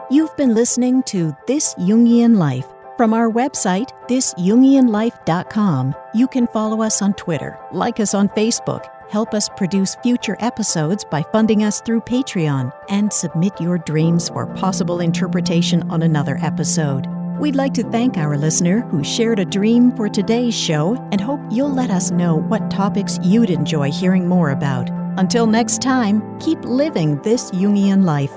You've been listening to This Jungian Life. From our website, thisjungianlife.com, you can follow us on Twitter, like us on Facebook, help us produce future episodes by funding us through Patreon, and submit your dreams for possible interpretation on another episode. We'd like to thank our listener who shared a dream for today's show and hope you'll let us know what topics you'd enjoy hearing more about. Until next time, keep living this Jungian life.